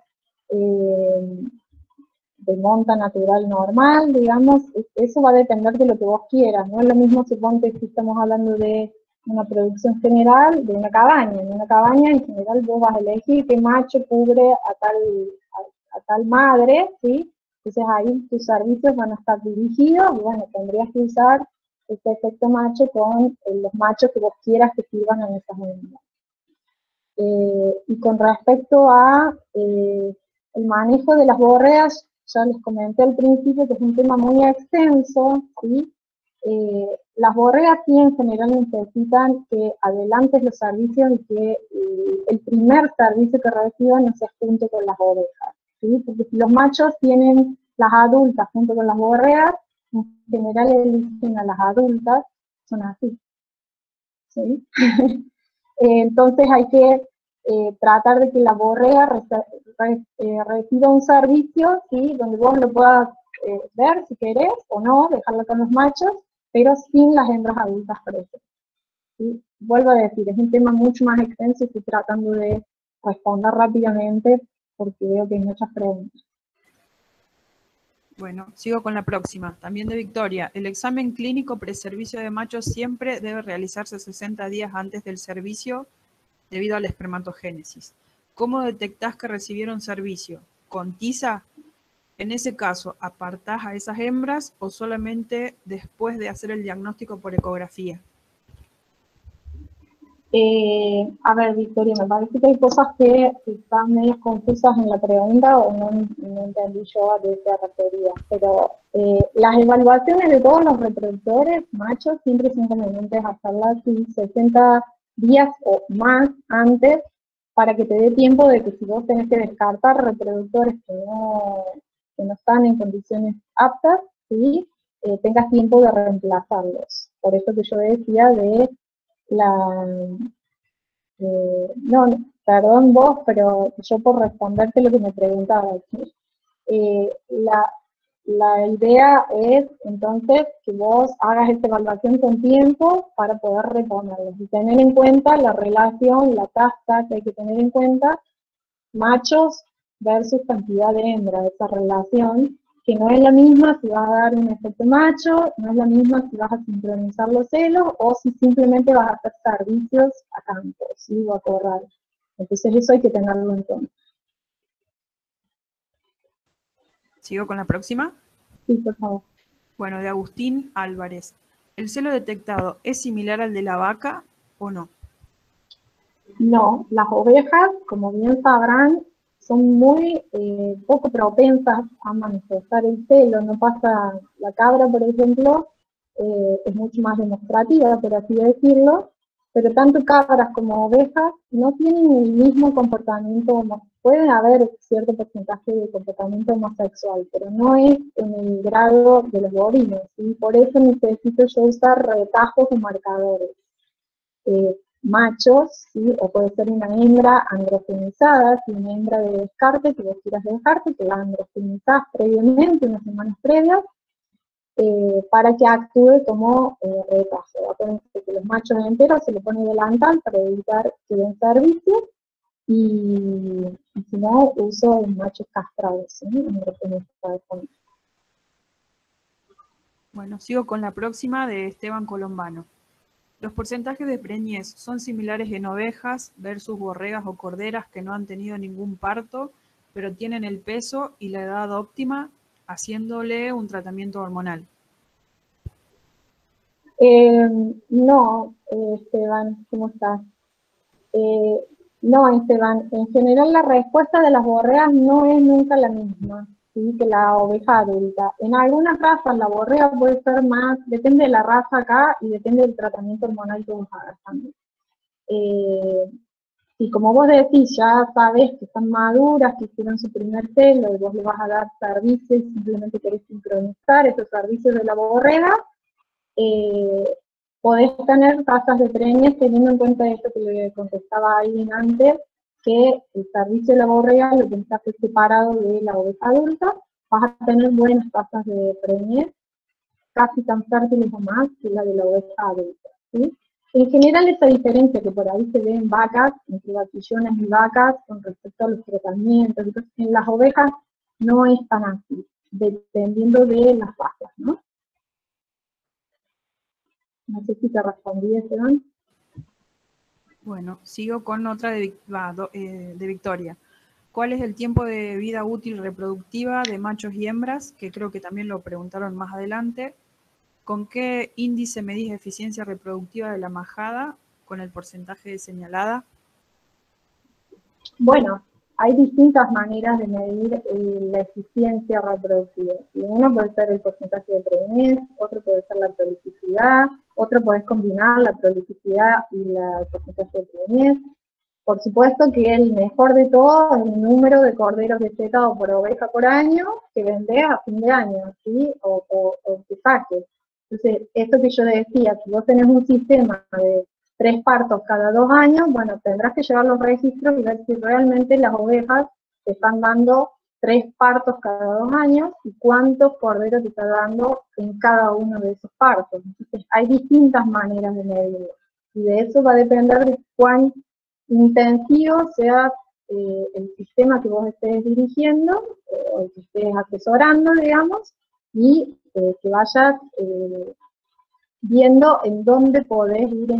de monta natural normal, digamos, eso va a depender de lo que vos quieras, no es lo mismo suponte si estamos hablando de una producción general, de una cabaña. En una cabaña en general vos vas a elegir qué macho cubre a tal madre, ¿sí? Entonces ahí tus servicios van a estar dirigidos y bueno, tendrías que usar este efecto macho con los machos que vos quieras que sirvan en esas unidades. Y con respecto a el manejo de las borreas, ya les comenté al principio que es un tema muy extenso, ¿sí? Las borregas sí en general necesitan que adelantes los servicios y que el primer servicio que reciban no sea junto con las ovejas, ¿sí? Porque si los machos tienen las adultas junto con las borregas, en general eligen a las adultas, son así, ¿sí? Entonces hay que tratar de que la borrega reciba un servicio, ¿sí? Donde vos lo puedas ver si querés o no, dejarlo con los machos, pero sin las hembras adultas presentes, ¿sí? Vuelvo a decir, es un tema mucho más extenso y estoy tratando de responder rápidamente porque veo que hay muchas preguntas. Bueno, sigo con la próxima, también de Victoria. El examen clínico preservicio de machos siempre debe realizarse 60 días antes del servicio debido a la espermatogénesis. ¿Cómo detectás que recibieron servicio? ¿Con tiza? En ese caso, ¿apartás a esas hembras o solamente después de hacer el diagnóstico por ecografía? A ver, Victoria, me parece que hay cosas que están medio confusas en la pregunta o no entendí yo a qué se refería, pero las evaluaciones de todos los reproductores machos siempre son convenientes hacerlas 60 días o más antes para que te dé tiempo de que si vos tenés que descartar reproductores que no están en condiciones aptas, ¿sí? Tengas tiempo de reemplazarlos. Por eso que yo decía de no, perdón vos, pero yo por responderte lo que me preguntabas. La idea es entonces que vos hagas esta evaluación con tiempo para poder reponerlos y tener en cuenta la relación, la tasa que hay que tener en cuenta, machos versus cantidad de hembras, esa relación, que no es la misma si vas a dar un efecto macho, no es la misma si vas a sincronizar los celos o si simplemente vas a hacer servicios a campo, ¿sí? O a corral. Entonces eso hay que tenerlo en cuenta. ¿Sigo con la próxima? Sí, por favor. Bueno, de Agustín Álvarez. ¿El celo detectado es similar al de la vaca o no? No, las ovejas, como bien sabrán, son muy poco propensas a manifestar el celo. No pasa, la cabra, por ejemplo, es mucho más demostrativa, por así decirlo, pero tanto cabras como ovejas no tienen el mismo comportamiento, puede haber cierto porcentaje de comportamiento homosexual, pero no es en el grado de los bovinos, ¿sí? Por eso necesito yo usar retajos o marcadores. Machos, ¿sí? O puede ser una hembra androgenizada, si una hembra de descarte, que vos quieras de descarte, que la androgenizás previamente, unas semanas previas, para que actúe como retazo. Acuérdense que los machos enteros se le pone delantal para evitar que den servicio, y si no, uso machos castrados, ¿sí? Androgenizados. Bueno, sigo con la próxima de Esteban Colombano. ¿Los porcentajes de preñez son similares en ovejas versus borregas o corderas que no han tenido ningún parto, pero tienen el peso y la edad óptima, haciéndole un tratamiento hormonal? No, Esteban, ¿cómo estás? Eh, no, Esteban, en general la respuesta de las borregas no es nunca la misma, ¿sí?, que la oveja adulta. En algunas razas la borrega puede ser más, depende de la raza acá y depende del tratamiento hormonal que vos hagas también. Y como vos decís, ya sabes que están maduras, que hicieron su primer celo y vos le vas a dar servicios, simplemente querés sincronizar esos servicios de la borrega, podés tener tasas de preñez teniendo en cuenta esto que le contestaba a alguien antes, que el servicio de la borrega lo pensás que es separado de la oveja adulta, vas a tener buenas tasas de preñez, casi tan fértiles o más que la de la oveja adulta, ¿sí? En general esa diferencia que por ahí se ve en vacas, entre vaquillones y vacas, con respecto a los tratamientos, entonces en las ovejas no es tan así, dependiendo de las razas, ¿no? No sé si te respondí, Esteban. Bueno, sigo con otra de Victoria. ¿Cuál es el tiempo de vida útil reproductiva de machos y hembras? Que creo que también lo preguntaron más adelante. ¿Con qué índice medís eficiencia reproductiva de la majada? ¿Con el porcentaje de señalada? Bueno, hay distintas maneras de medir la eficiencia reproductiva. Uno puede ser el porcentaje de preñez, otro puede ser la prolificidad, otro puede combinar la prolificidad y el porcentaje de preñez. Por supuesto que el mejor de todo es el número de corderos destetados por oveja por año que vendés a fin de año, ¿sí? O que saques. Entonces, esto que yo decía, si vos tenés un sistema de 3 partos cada 2 años, bueno, tendrás que llevar los registros y ver si realmente las ovejas te están dando 3 partos cada 2 años y cuántos corderos te está dando en cada uno de esos partos. Entonces, hay distintas maneras de medirlo. Y de eso va a depender de cuán intensivo sea el sistema que vos estés dirigiendo, o el que estés asesorando, digamos, y que vayas viendo en dónde podés ir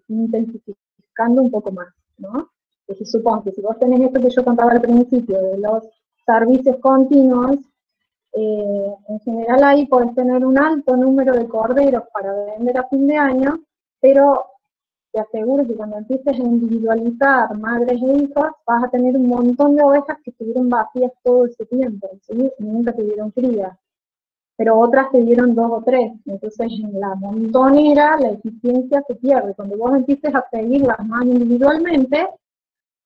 intensificando un poco más, ¿no? Que supongo que si vos tenés esto que yo contaba al principio, de los servicios continuos, en general ahí podés tener un alto número de corderos para vender a fin de año, pero te aseguro que cuando empieces a individualizar madres e hijos, vas a tener un montón de ovejas que estuvieron vacías todo ese tiempo, ¿sí? Y nunca tuvieron cría. Pero otras te dieron 2 o 3, entonces en la montonera la eficiencia se pierde. Cuando vos empieces a seguirlas más individualmente,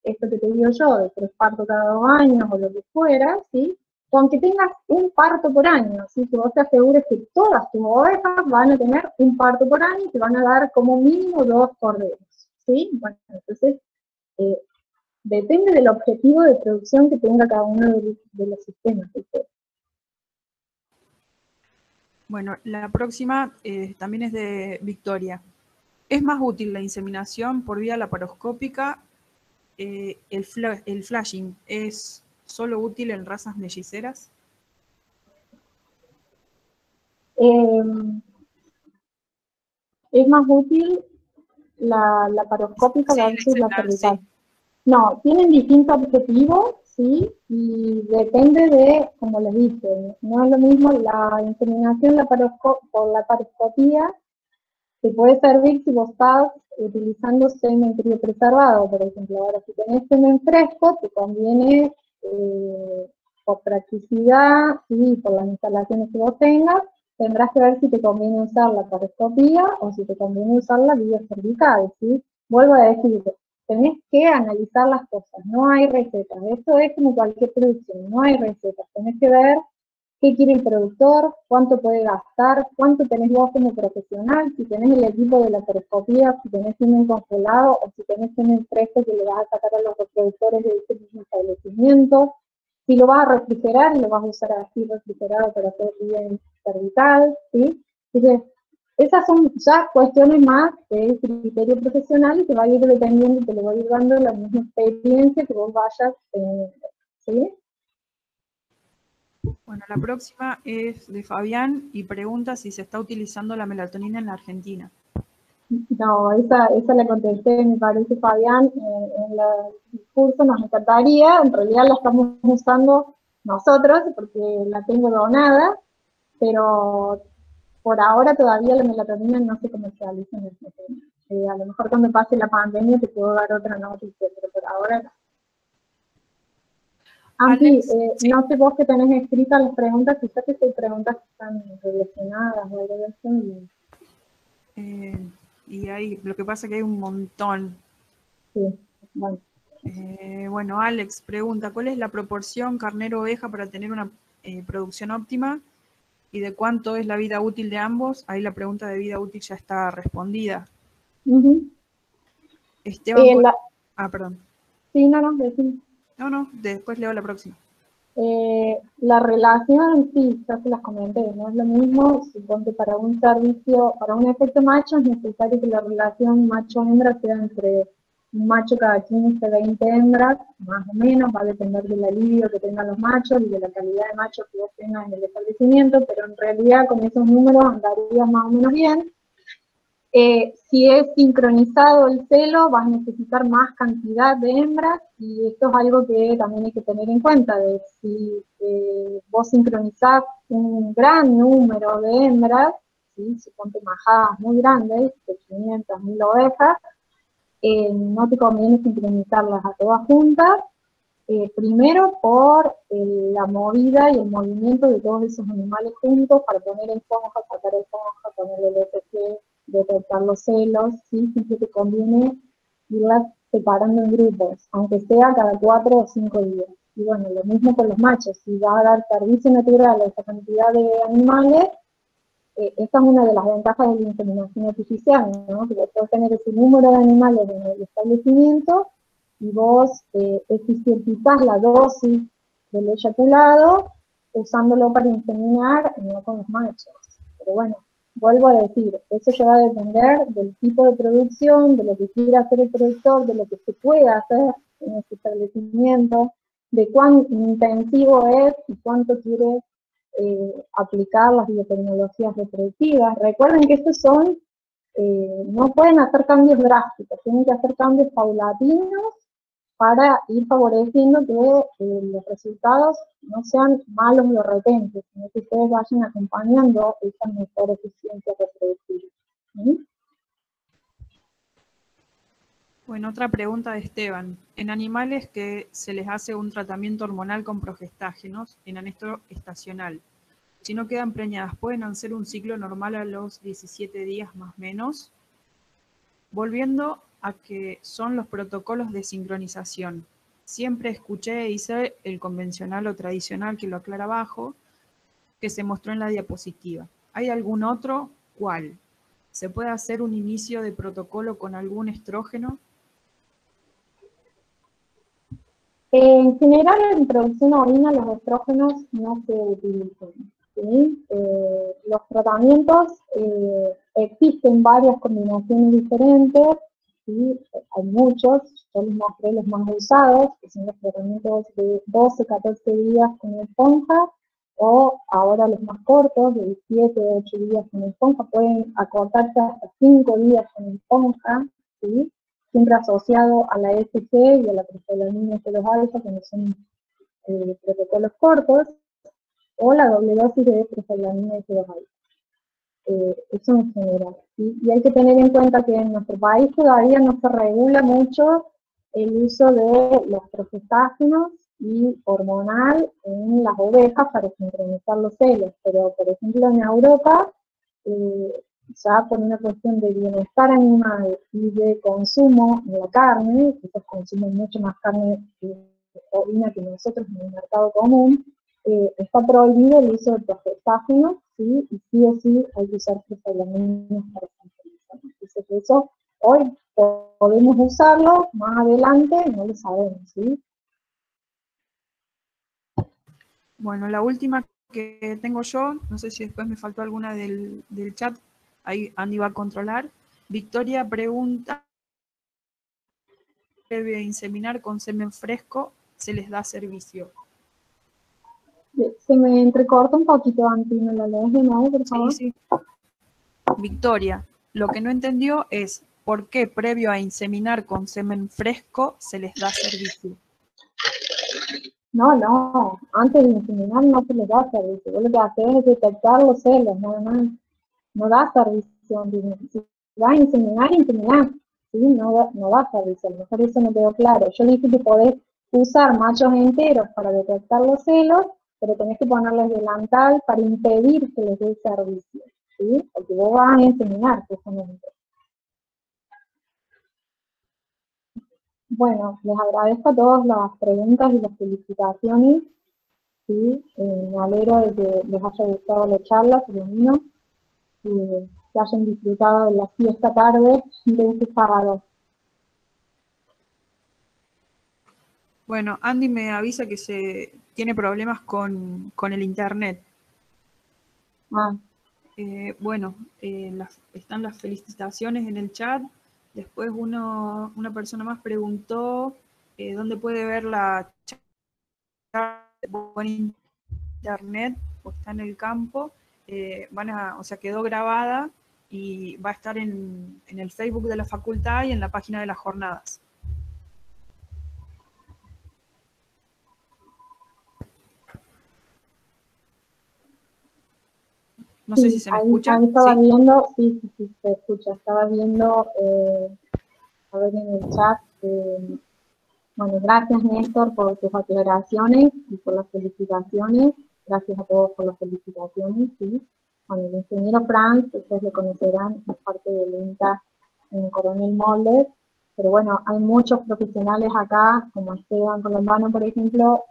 esto que te digo yo, de 3 partos cada 2 años o lo que fuera, ¿sí? Aunque tengas un parto por año, ¿sí? Que vos te asegures que todas tus ovejas van a tener un parto por año y te van a dar como mínimo 2 corderos, ¿sí? Bueno, entonces, depende del objetivo de producción que tenga cada uno de los sistemas, ¿sí? Bueno, la próxima también es de Victoria. ¿Es más útil la inseminación por vía laparoscópica? ¿El flashing es solo útil en razas melliceras? Es más útil la laparoscópica versus la cervical. Sí. No, tienen distintos objetivos, ¿sí? Y depende de, como les dije, no es lo mismo la inseminación por laparoscopía, te puede servir si vos estás utilizando semen criopreservado, por ejemplo. Ahora, si tenés semen fresco, te conviene, por practicidad y por las instalaciones que vos tengas, tendrás que ver si te conviene usar la laparoscopía o si te conviene usar la vía cervical, ¿sí? Vuelvo a decir, tenés que analizar las cosas, no hay recetas. Esto es como cualquier producción, no hay recetas. Tenés que ver qué quiere el productor, cuánto puede gastar, cuánto tenés vos como profesional, si tenés el equipo de la laparoscopía, si tenés semen congelado o si tenés semen fresco que le vas a sacar a los reproductores de este mismo establecimiento, si lo vas a refrigerar y lo vas a usar así refrigerado para hacer bien cervical, ¿sí? Entonces, esas son ya cuestiones más del criterio profesional y que va a ir dependiendo y te lo va a ir dando la misma experiencia que vos vayas teniendo, ¿sí? Bueno, la próxima es de Fabián y pregunta si se está utilizando la melatonina en la Argentina. No, esa la contesté, me parece, Fabián, en el curso. Nos encantaría, en realidad la estamos usando nosotros porque la tengo donada, pero por ahora todavía la melatonina no se comercializa en Argentina. A lo mejor cuando pase la pandemia te puedo dar otra noticia, pero por ahora no. Anti, Alex, sí. no sé vos que tenés escritas las preguntas, quizás que hay preguntas que están relacionadas o algo de eso. Y ahí, lo que pasa es que hay un montón. Sí, bueno. Bueno, Alex pregunta, ¿cuál es la proporción carnero-oveja para tener una producción óptima? ¿Y de cuánto es la vida útil de ambos? Ahí la pregunta de vida útil ya está respondida. Esteban, perdón. Sí, no, decime. No, después leo la próxima. La relación, sí, ya se las comenté, no es lo mismo. Supongo que para un servicio, para un efecto macho es necesario que la relación macho-hembra sea entre un macho cada 15, 20 hembras, más o menos, va a depender del alivio que tengan los machos y de la calidad de machos que vos tengas en el establecimiento, pero en realidad con esos números andaría más o menos bien. Si es sincronizado el celo, vas a necesitar más cantidad de hembras, y esto es algo que también hay que tener en cuenta, de si vos sincronizás un gran número de hembras, ¿sí? Suponte majadas muy grandes, de 500, 1000 ovejas, no te conviene sincronizarlas a todas juntas, primero por la movida y el movimiento de todos esos animales juntos para poner esponja, sacar esponja, poner el EPG, detectar los celos, ¿sí? Siempre te conviene irlas separando en grupos, aunque sea cada 4 o 5 días. Y bueno, lo mismo con los machos, si va a dar servicio natural a esa cantidad de animales, esta es una de las ventajas de la inseminación artificial, ¿no? Que puedes tener ese número de animales en el establecimiento y vos eficientizás la dosis del eyaculado usándolo para inseminar, no con los machos. Pero bueno, vuelvo a decir, eso ya va a depender del tipo de producción, de lo que quiera hacer el productor, de lo que se pueda hacer en ese establecimiento, de cuán intensivo es y cuánto quiere aplicar las biotecnologías reproductivas. Recuerden que estos son, no pueden hacer cambios drásticos, tienen que hacer cambios paulatinos para ir favoreciendo que los resultados no sean malos de repente, sino que ustedes vayan acompañando esa mejor eficiencia reproductiva. ¿Sí? Bueno, otra pregunta de Esteban. En animales que se les hace un tratamiento hormonal con progestágenos en anestro estacional, si no quedan preñadas, ¿pueden hacer un ciclo normal a los 17 días más o menos? Volviendo a que son los protocolos de sincronización. Siempre escuché e hice el convencional o tradicional, que lo aclara abajo, que se mostró en la diapositiva. ¿Hay algún otro? ¿Cuál? ¿Se puede hacer un inicio de protocolo con algún estrógeno? En general, en producción ovina los estrógenos no se utilizan. ¿Sí? Los tratamientos, existen varias combinaciones diferentes, ¿sí? Hay muchos, yo les mostré los más usados, que son los tratamientos de 12, 14 días con esponja, o ahora los más cortos, de 7, 8 días con esponja, pueden acortarse hasta 5 días con esponja, ¿sí? Siempre asociado a la ESG y a la progesterona S2 alfa, que no son protocolos cortos, o la doble dosis de progesterona S2 alfa. Eso en general. Y hay que tener en cuenta que en nuestro país todavía no se regula mucho el uso de los progestágenos y hormonal en las ovejas para sincronizar los celos, pero por ejemplo en Europa, ya por una cuestión de bienestar animal y de consumo en la carne, que ellos consumen mucho más carne ovina que nosotros en el mercado común, está prohibido el uso de progestágenos, ¿sí? Y sí o sí hay que usar progesterona para sincronizar. Entonces eso hoy podemos usarlo, más adelante no lo sabemos, ¿sí? Bueno, la última que tengo yo, no sé si después me faltó alguna del chat, ahí Andy va a controlar. Victoria pregunta, ¿debe inseminar con semen fresco? ¿Se les da servicio? Se me entrecorta un poquito, Anti, ¿me lo lees de nuevo, por favor? Sí, sí. Victoria, lo que no entendió es por qué previo a inseminar con semen fresco se les da servicio. No, antes de inseminar no se les da servicio. Vos lo que haces es detectar los celos, nada más. No da servicio. Si vas a inseminar, ¿sí? No da servicio. A lo mejor eso no quedó claro. Yo dije que podés usar machos enteros para detectar los celos, pero tenés que ponerles delantal para impedir que les dé servicio, ¿sí? Porque vos vas a inseminar, justamente. Bueno, les agradezco a todos las preguntas y las felicitaciones, ¿sí? Me alegro de que les haya gustado la charla, por lo menos, y que hayan disfrutado de la fiesta tarde de este sábado. Bueno, Andy me avisa que tiene problemas con el internet. Bueno, están las felicitaciones en el chat. Después una persona más preguntó dónde puede ver la charla de buen internet o está en el campo. O sea, quedó grabada y va a estar en el Facebook de la facultad y en la página de las jornadas. No sé si se me escucha. Ahí estaba viendo, sí, se escucha. Estaba viendo, a ver en el chat. Bueno, gracias Néstor por tus aclaraciones y por las felicitaciones. Gracias a todos por las felicitaciones, sí. Bueno, el ingeniero Franz, ustedes lo conocerán, es parte del INTA en Coronel Moldes. Pero bueno, hay muchos profesionales acá, como Esteban Colombano, por ejemplo,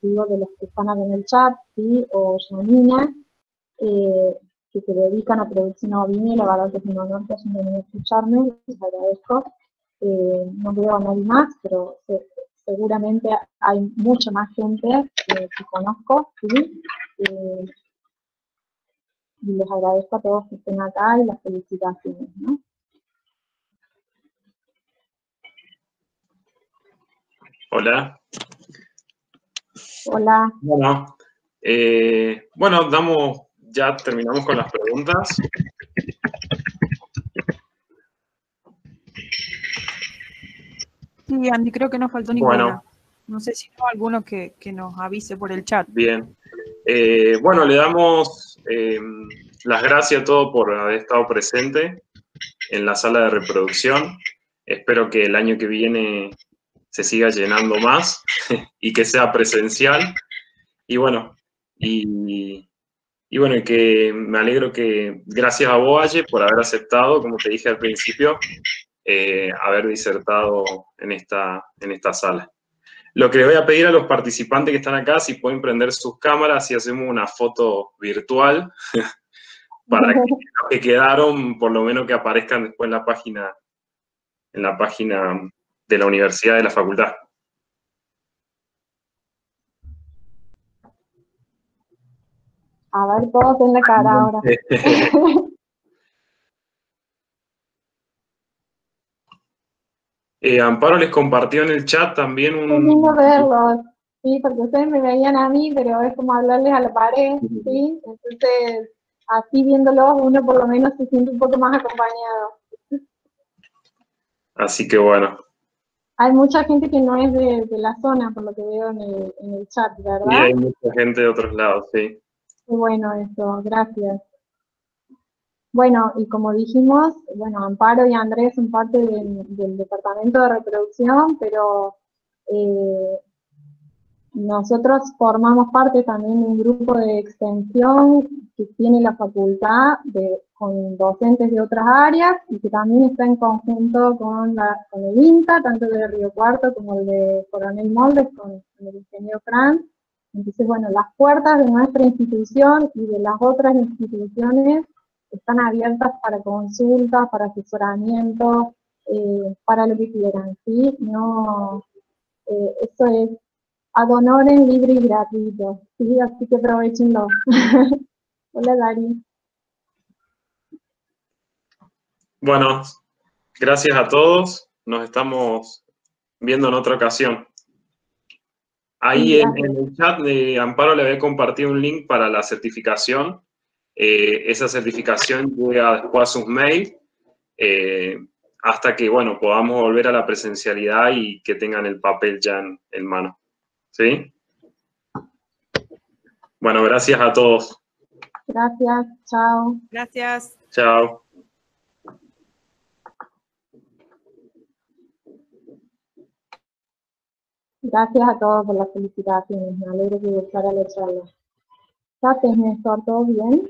digo de los que están acá en el chat, ¿sí? O Janina, que se dedican a producción ovina, y la verdad que es un honor que hayan venido a escucharme, les agradezco. No veo a nadie más, pero seguramente hay mucha más gente que conozco, ¿sí? Y les agradezco a todos que estén acá y las felicitaciones, ¿no? Hola. Hola. Bueno, ya terminamos con las preguntas. Sí, Andy, creo que no faltó ninguna. No sé si no alguno que nos avise por el chat. Bien. Bueno, le damos las gracias a todos por haber estado presente en la sala de reproducción. Espero que el año que viene se siga llenando más y que sea presencial. Y bueno, y que me alegro que, gracias a vos, Aye, por haber aceptado, como te dije al principio, haber disertado en esta sala. Lo que le voy a pedir a los participantes que están acá, si pueden prender sus cámaras y hacemos una foto virtual para que los que quedaron, por lo menos que aparezcan después en la página de la universidad, de la facultad. A ver, todos en la cara ahora. Amparo les compartió en el chat también un... Qué lindo verlos, sí, porque ustedes me veían a mí, pero es como hablarles a la pared, ¿sí? Entonces, así viéndolos, uno por lo menos se siente un poco más acompañado. Así que bueno. Hay mucha gente que no es de la zona, por lo que veo en el chat, ¿verdad? Sí, hay mucha gente de otros lados, sí. Qué bueno eso, gracias. Bueno, y como dijimos, bueno, Amparo y Andrés son parte del departamento de reproducción, pero nosotros formamos parte también de un grupo de extensión que tiene la facultad con docentes de otras áreas y que también está en conjunto con el INTA, tanto de Río Cuarto como el de Coronel Moldes, con el ingeniero Franz. Entonces, bueno, las puertas de nuestra institución y de las otras instituciones están abiertas para consultas, para asesoramiento, para lo que quieran, ¿sí? No, eso es ad honorem, libre y gratuito, ¿sí? Así que aprovechenlo. Hola, Dari. Bueno, gracias a todos. Nos estamos viendo en otra ocasión. Ahí Sí, en el chat de Amparo le había compartido un link para la certificación. Esa certificación llega después a sus mails hasta que, bueno, podamos volver a la presencialidad y que tengan el papel ya en mano. ¿Sí? Bueno, gracias a todos. gracias, chao. Gracias. Chao. Gracias a todos por las felicitaciones. Me alegro que gustara la charla. Gracias, Néstor. ¿Todo bien?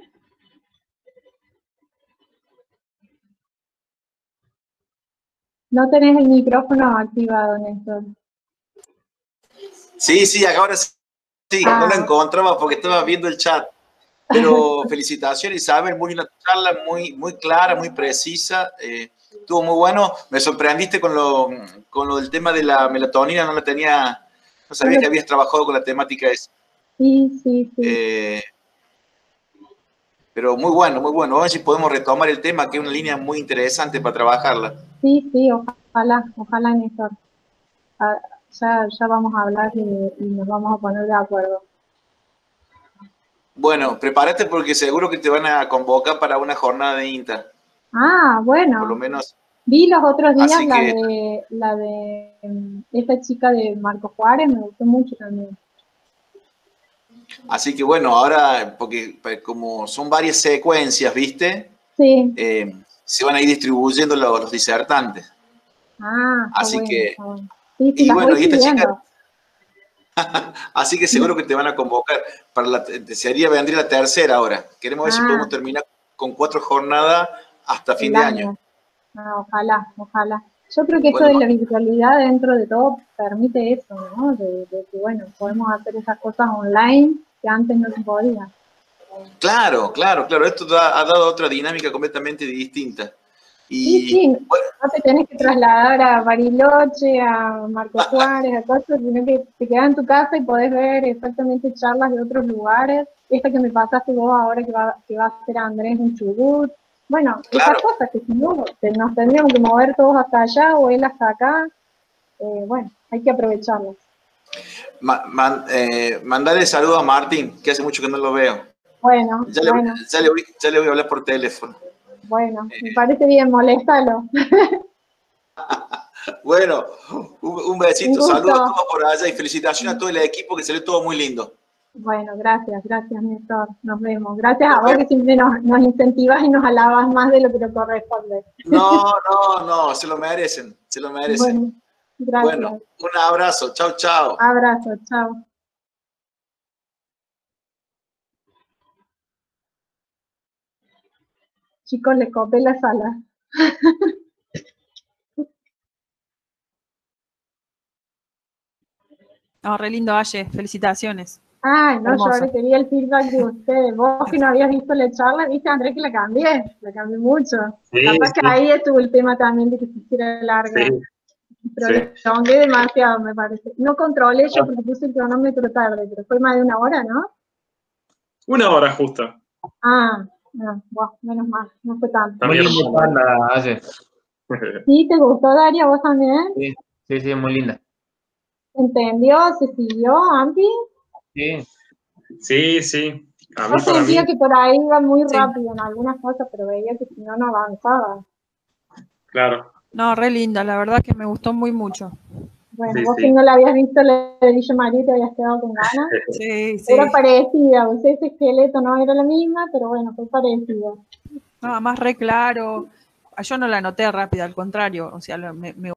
No tenés el micrófono activado, Néstor. Sí, ahora sí. No lo encontraba porque estaba viendo el chat. Pero felicitaciones, Isabel. Muy una charla muy clara, muy precisa. Estuvo muy bueno. Me sorprendiste con lo del tema de la melatonina. No sabía que habías trabajado con la temática esa. Sí. Pero muy bueno, muy bueno. Vamos a ver si podemos retomar el tema, que es una línea muy interesante para trabajarla. Sí, ojalá, Néstor. Ya vamos a hablar y nos vamos a poner de acuerdo. Bueno, prepárate porque seguro que te van a convocar para una jornada de INTA. Ah, bueno. Por lo menos. Vi los otros días la de esta chica de Marco Juárez, me gustó mucho también. Así que bueno, ahora, porque como son varias secuencias, ¿viste? Sí. Se van a ir distribuyendo los disertantes. Ah, así bueno, que, bueno. Sí, y las bueno, voy y esta siguiendo. Chica, así que seguro que te van a convocar. Vendría la tercera ahora. Queremos ver si podemos terminar con 4 jornadas hasta fin de año. Ojalá. Yo creo que esto de la virtualidad dentro de todo permite eso, ¿no? De que, bueno, podemos hacer esas cosas online que antes no se podía. Claro. Esto ha dado otra dinámica completamente distinta. Sí. Bueno, no te tenés que trasladar a Bariloche, a Marco Juárez, a cosas, sino que te quedas en tu casa y podés ver exactamente charlas de otros lugares. Esta que me pasaste vos ahora que va a hacer Andrés en Chubut. Bueno, esas cosas que si no, nos tendríamos que mover todos hasta allá o él hasta acá. Bueno, hay que aprovecharlas. Mandale saludos a Martín, que hace mucho que no lo veo. Bueno, ya le voy a hablar por teléfono. Bueno, me parece bien, moléstalo. Bueno, un besito, saludos a todos por allá y felicitaciones a todo el equipo, que salió todo muy lindo. Bueno, gracias, Néstor, nos vemos. Gracias a vos que siempre nos incentivas y nos alabas más de lo que te corresponde. No, se lo merecen. Bueno, gracias. Bueno, un abrazo, chao. Abrazo, chao. Chicos, le copé la sala. No, re lindo, Aye, felicitaciones. Ay, no, yo ahora quería el feedback de ustedes. Vos que no habías visto la charla, viste, Andrés, que la cambié mucho. Capaz que ahí estuvo el tema también de que se hiciera larga. Pero prolongué demasiado, me parece. No controlé yo porque puse el cronómetro tarde, pero fue más de 1 hora, ¿no? 1 hora justo. Wow, menos mal, no fue tanto. Muy linda, Aye. ¿Sí? ¿Te gustó, Daria? ¿Vos también? Sí, muy linda. ¿Entendió? ¿Se siguió, Ampi? Sí. Yo sentía que por ahí iba muy rápido en algunas cosas, pero veía que si no, no avanzaba. Claro. No, re linda, la verdad que me gustó mucho. Bueno, vos que no la habías visto, le dije María, te habías quedado con ganas. Sí. Era parecida, o sea, ese esqueleto no era la misma, pero bueno, fue parecido. No, más re claro. Yo no la noté rápida, al contrario, o sea, me